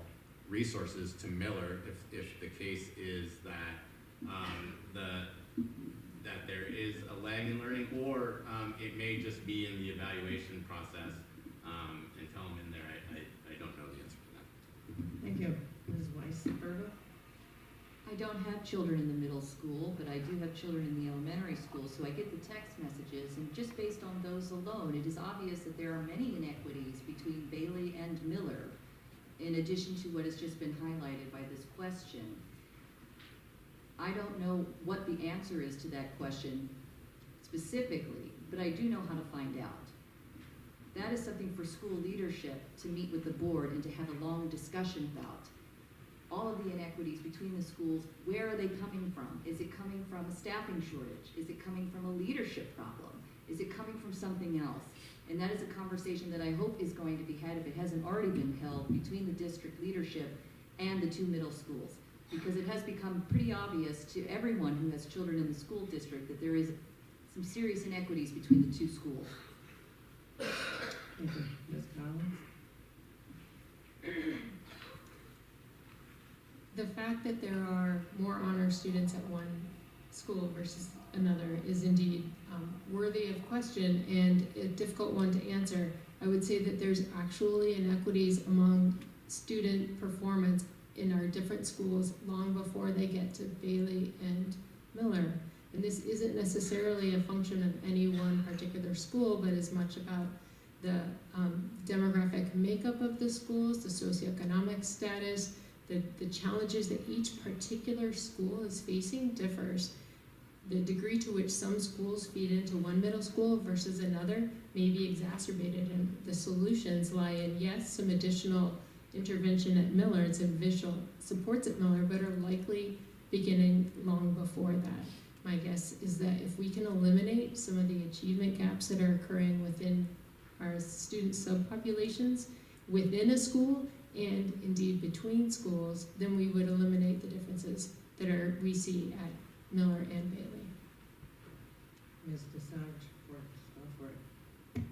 resources to Miller if the case is that that there is a lag in learning, or it may just be in the evaluation process, and tell them in there. I don't know the answer to that. Thank you. Ms. Weisberger? I don't have children in the middle school, but I do have children in the elementary school, so I get the text messages, and just based on those alone, it is obvious that there are many inequities between Bailey and Miller, in addition to what has just been highlighted by this question. I don't know what the answer is to that question specifically, but I do know how to find out. That is something for school leadership to meet with the board and to have a long discussion about. All of the inequities between the schools, where are they coming from? Is it coming from a staffing shortage? Is it coming from a leadership problem? Is it coming from something else? And that is a conversation that I hope is going to be had, if it hasn't already been held, between the district leadership and the two middle schools. Because it has become pretty obvious to everyone who has children in the school district that there is some serious inequities between the two schools. Thank you. Ms. Collins? The fact that there are more honor students at one school versus another is indeed worthy of question and a difficult one to answer. I would say that there's actually inequities among student performance in our different schools long before they get to Bailey and Miller. And this isn't necessarily a function of any one particular school, but as much about the demographic makeup of the schools, the socioeconomic status, the challenges that each particular school is facing differs. The degree to which some schools feed into one middle school versus another may be exacerbated, and the solutions lie in, yes, some additional intervention at Miller and some visual supports at Miller, but are likely beginning long before that. My guess is that if we can eliminate some of the achievement gaps that are occurring within our student subpopulations within a school and indeed between schools, then we would eliminate the differences that we see at Miller and Bailey. Ms. DeSange, go for it.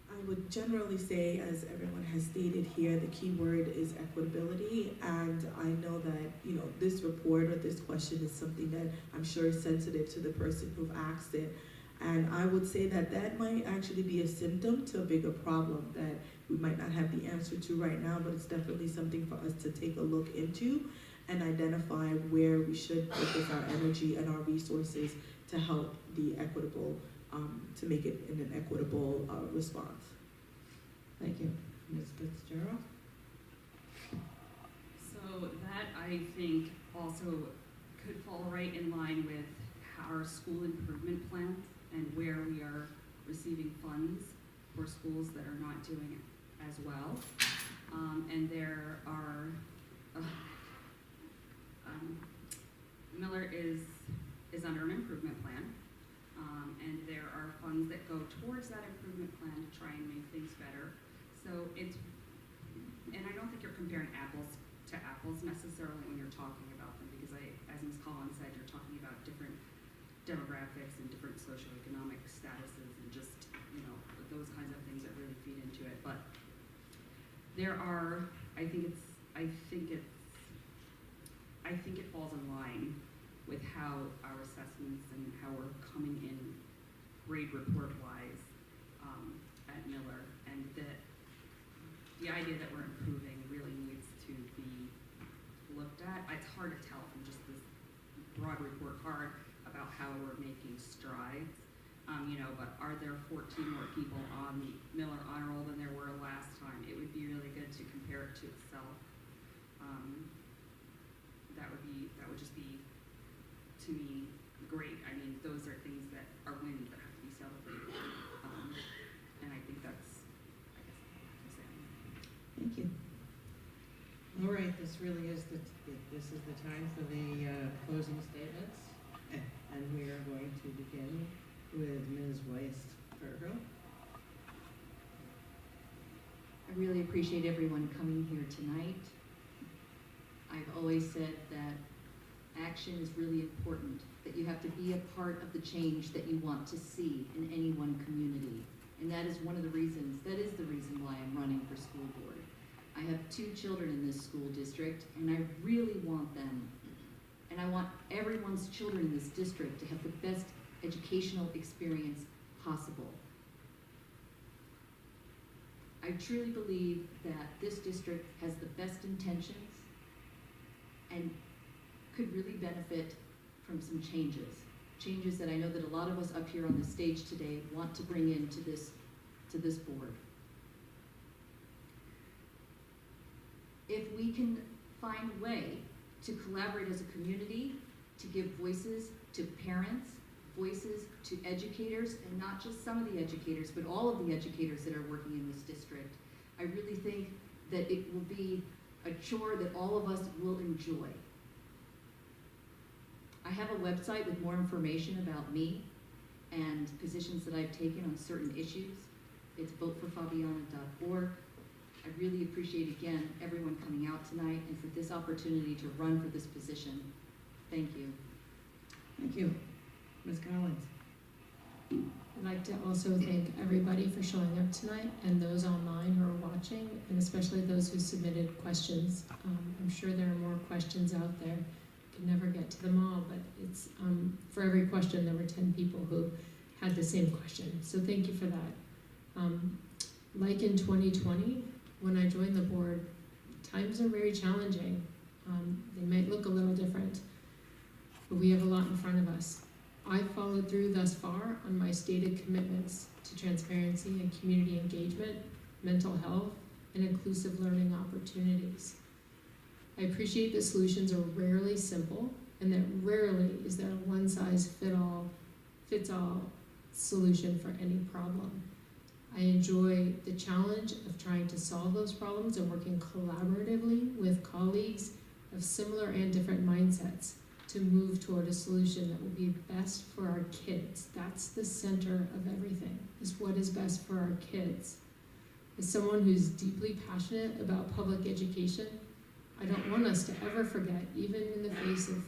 I would generally say, as everyone has stated here, the key word is equitability, and I know that, this report or this question is something that I'm sure is sensitive to the person who asked it, and I would say that that might actually be a symptom to a bigger problem that we might not have the answer to right now, but it's definitely something for us to take a look into and identify where we should focus our energy and our resources to help the equitable, to make it in an equitable response. Thank you. Ms. Fitzgerald? So that, I think, also could fall right in line with our school improvement plans and where we are receiving funds for schools that are not doing it as well. And there are, Miller is under an improvement plan, and there are funds that go towards that improvement plan to try and make things better. So and I don't think you're comparing apples to apples necessarily when you're talking about them, because as Ms. Collins said, you're talking about different demographics and different socioeconomic statuses and just, those kinds of things that really feed into it. But there are, I think it falls in line with how our assessments and how we're coming in grade report wise at Miller, and that the idea that we're improving really needs to be looked at. It's hard to tell from just this broad report card about how we're making strides, but are there 14 more people on the Miller honor roll than there were last time? It would be really good to compare it to itself. That would just be, to me, great. I mean, those are things that are wins that have to be celebrated. And I think that's, I guess, all I can say. Thank you. All right, this really is this is the time for the closing statements, and we are going to begin with Ms. Weisberger. I really appreciate everyone coming here tonight. I've always said that action is really important, that you have to be a part of the change that you want to see in any one community. And that is one of the reasons, that is the reason why I'm running for school board. I have 2 children in this school district, and I really want them, and I want everyone's children in this district to have the best educational experience possible. I truly believe that this district has the best intentions and could really benefit from some changes that I know that a lot of us up here on the stage today want to bring into this board. If we can find a way to collaborate as a community, to give voices to parents, voices to educators, and not just some of the educators, but all of the educators that are working in this district, I really think that it will be a chore that all of us will enjoy. I have a website with more information about me and positions that I've taken on certain issues. It's voteforfabiana.org. I really appreciate, again, everyone coming out tonight and for this opportunity to run for this position. Thank you. Thank you. Ms. Collins. I'd like to also thank everybody for showing up tonight and those online who are watching, and especially those who submitted questions. I'm sure there are more questions out there. Could never get to them all, but it's for every question there were 10 people who had the same question. So thank you for that. Like in 2020, when I joined the board, times are very challenging. They might look a little different, but we have a lot in front of us. I followed through thus far on my stated commitments to transparency and community engagement, mental health, and inclusive learning opportunities. I appreciate that solutions are rarely simple, and that rarely is there a one-size-fits-all solution for any problem. I enjoy the challenge of trying to solve those problems and working collaboratively with colleagues of similar and different mindsets to move toward a solution that will be best for our kids. That's the center of everything, is what is best for our kids. As someone who's deeply passionate about public education, I don't want us to ever forget, even in the face of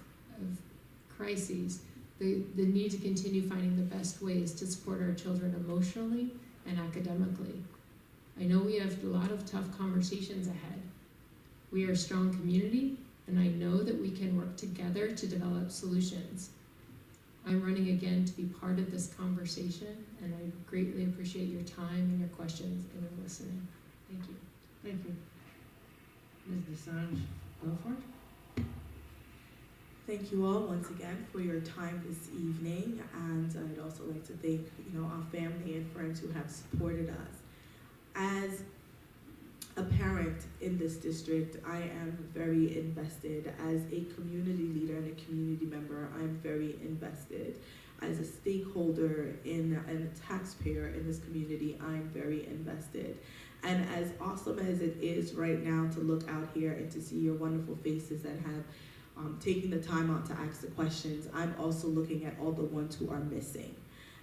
crises, the need to continue finding the best ways to support our children emotionally and academically. I know we have a lot of tough conversations ahead. We are a strong community, and I know that we can work together to develop solutions. I'm running again to be part of this conversation, and I greatly appreciate your time and your questions and your listening. Thank you. Thank you. Ms. DeSange Belfort. Thank you all once again for your time this evening, and I'd also like to thank our family and friends who have supported us. As a parent in this district, I am very invested. As a community leader and a community member, I'm very invested. As a stakeholder and a taxpayer in this community, I'm very invested. And as awesome as it is right now to look out here and to see your wonderful faces that have taking the time out to ask the questions, I'm also looking at all the ones who are missing.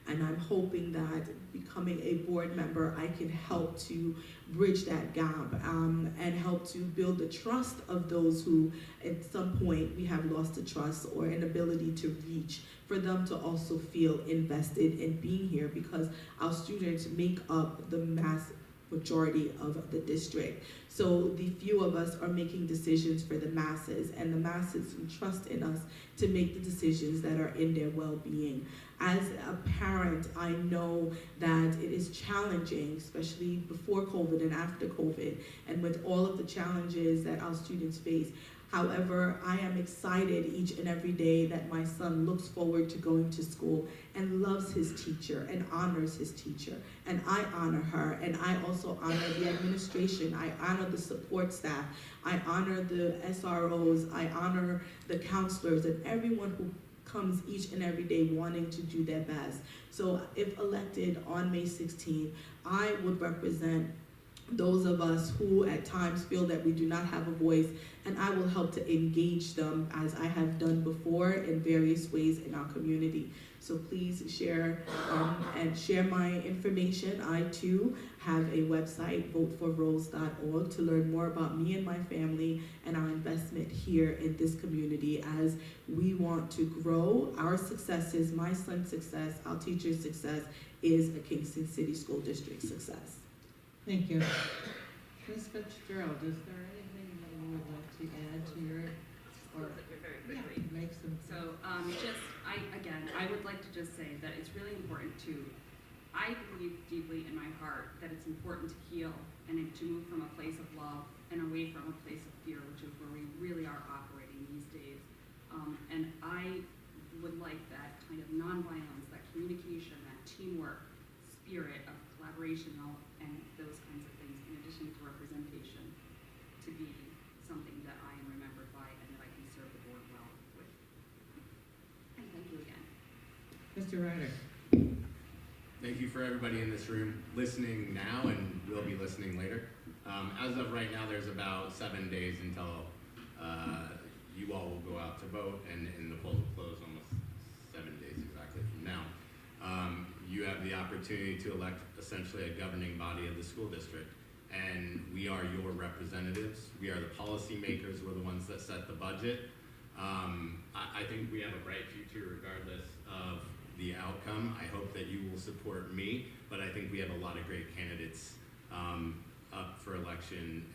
And I'm hoping that becoming a board member, I can help to bridge that gap and help to build the trust of those who at some point we have lost the trust or an ability to reach, for them to also feel invested in being here, because our students make up the mass majority of the district. So the few of us are making decisions for the masses, and the masses trust in us to make the decisions that are in their well-being. As a parent, I know that it is challenging, especially before COVID and after COVID, and with all of the challenges that our students face. However, I am excited each and every day that my son looks forward to going to school and loves his teacher and honors his teacher. And I honor her, and I also honor the administration. I honor the support staff. I honor the SROs. I honor the counselors and everyone who comes each and every day wanting to do their best. So if elected on May 16th, I would represent those of us who at times feel that we do not have a voice, and I will help to engage them as I have done before in various ways in our community. So please share and share my information. I too have a website, voteforrose.org, to learn more about me and my family and our investment here in this community as we want to grow our successes, my son's success, our teacher's success is a Kingston City School District success. Thank you. Ms. Fitzgerald, is there anything that you would like to add to your, or Very quickly. make some? So, I would like to just say that it's really important I believe deeply in my heart that it's important to heal and to move from a place of love and away from a place of fear, which is where we really are operating these days. And I would like that kind of nonviolence, that communication, that teamwork, spirit of collaboration and those kinds of things, in addition to representation, to be something that I am remembered by and that I can serve the board well with. And thank you again. Mr. Ryder. Thank you for everybody in this room listening now and will be listening later. As of right now, there's about 7 days until you all will go out to vote, and the polls will close almost 7 days exactly from now. You have the opportunity to elect essentially a governing body of the school district, and we are your representatives. We are the policy makers. We're the ones that set the budget. I think we have a bright future regardless of the outcome. I hope that you will support me, but I think we have a lot of great candidates up for election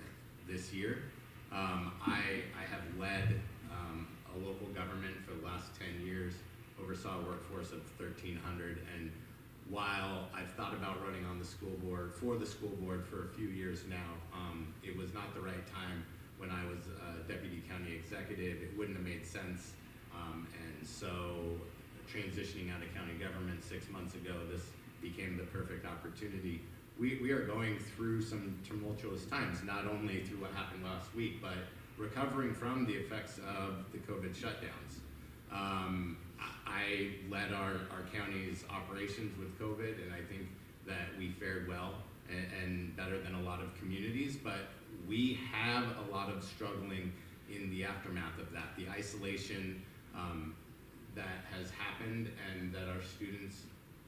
this year. I have led a local government for the last 10 years, oversaw a workforce of 1,300, and while I've thought about running on the school board, for a few years now, it was not the right time when I was deputy county executive. It wouldn't have made sense, and so transitioning out of county government 6 months ago, this became the perfect opportunity. We are going through some tumultuous times, not only through what happened last week, but recovering from the effects of the COVID shutdowns. I led our county's operations with COVID, and I think that we fared well and better than a lot of communities, but we have a lot of struggling in the aftermath of that, the isolation that has happened and that our students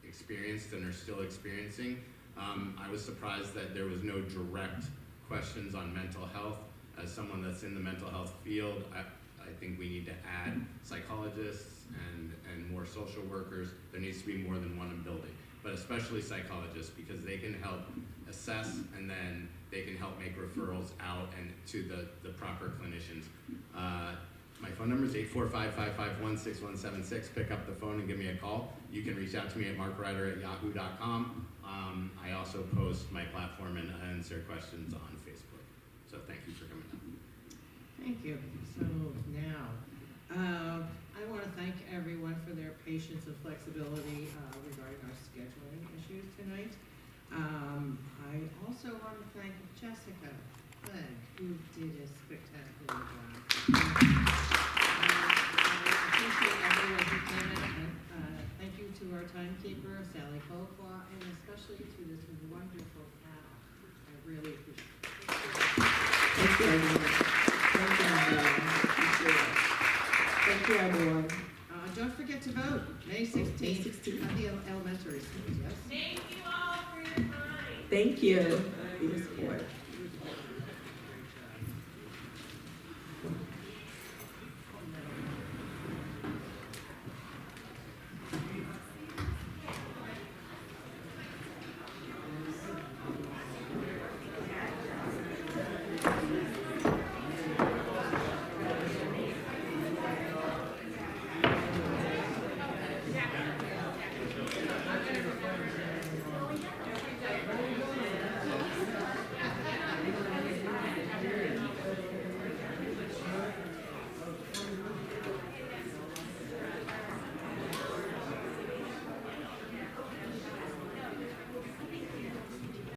experienced and are still experiencing. I was surprised that there was no direct questions on mental health. As someone that's in the mental health field, I think we need to add psychologists and more social workers. There needs to be more than one in building, but especially psychologists, because they can help assess and then they can help make referrals out and to the proper clinicians. My phone number is 845-551-6176. Pick up the phone and give me a call. You can reach out to me at markryder@yahoo.com. I also post my platform and answer questions on Facebook. So thank you for coming out. Thank you. So now, I want to thank everyone for their patience and flexibility regarding our scheduling issues tonight. I also want to thank Jessica Clegg, who did a spectacular job. I appreciate everyone who came in, and thank you to our timekeeper, Sally Colqua, and especially to this wonderful panel. I really appreciate it. Thank you, everyone. Thank you, everyone. Don't forget to vote, May 16th, May 16th. at the elementary schools, yes? Thank you all for your time. Thank you for your support.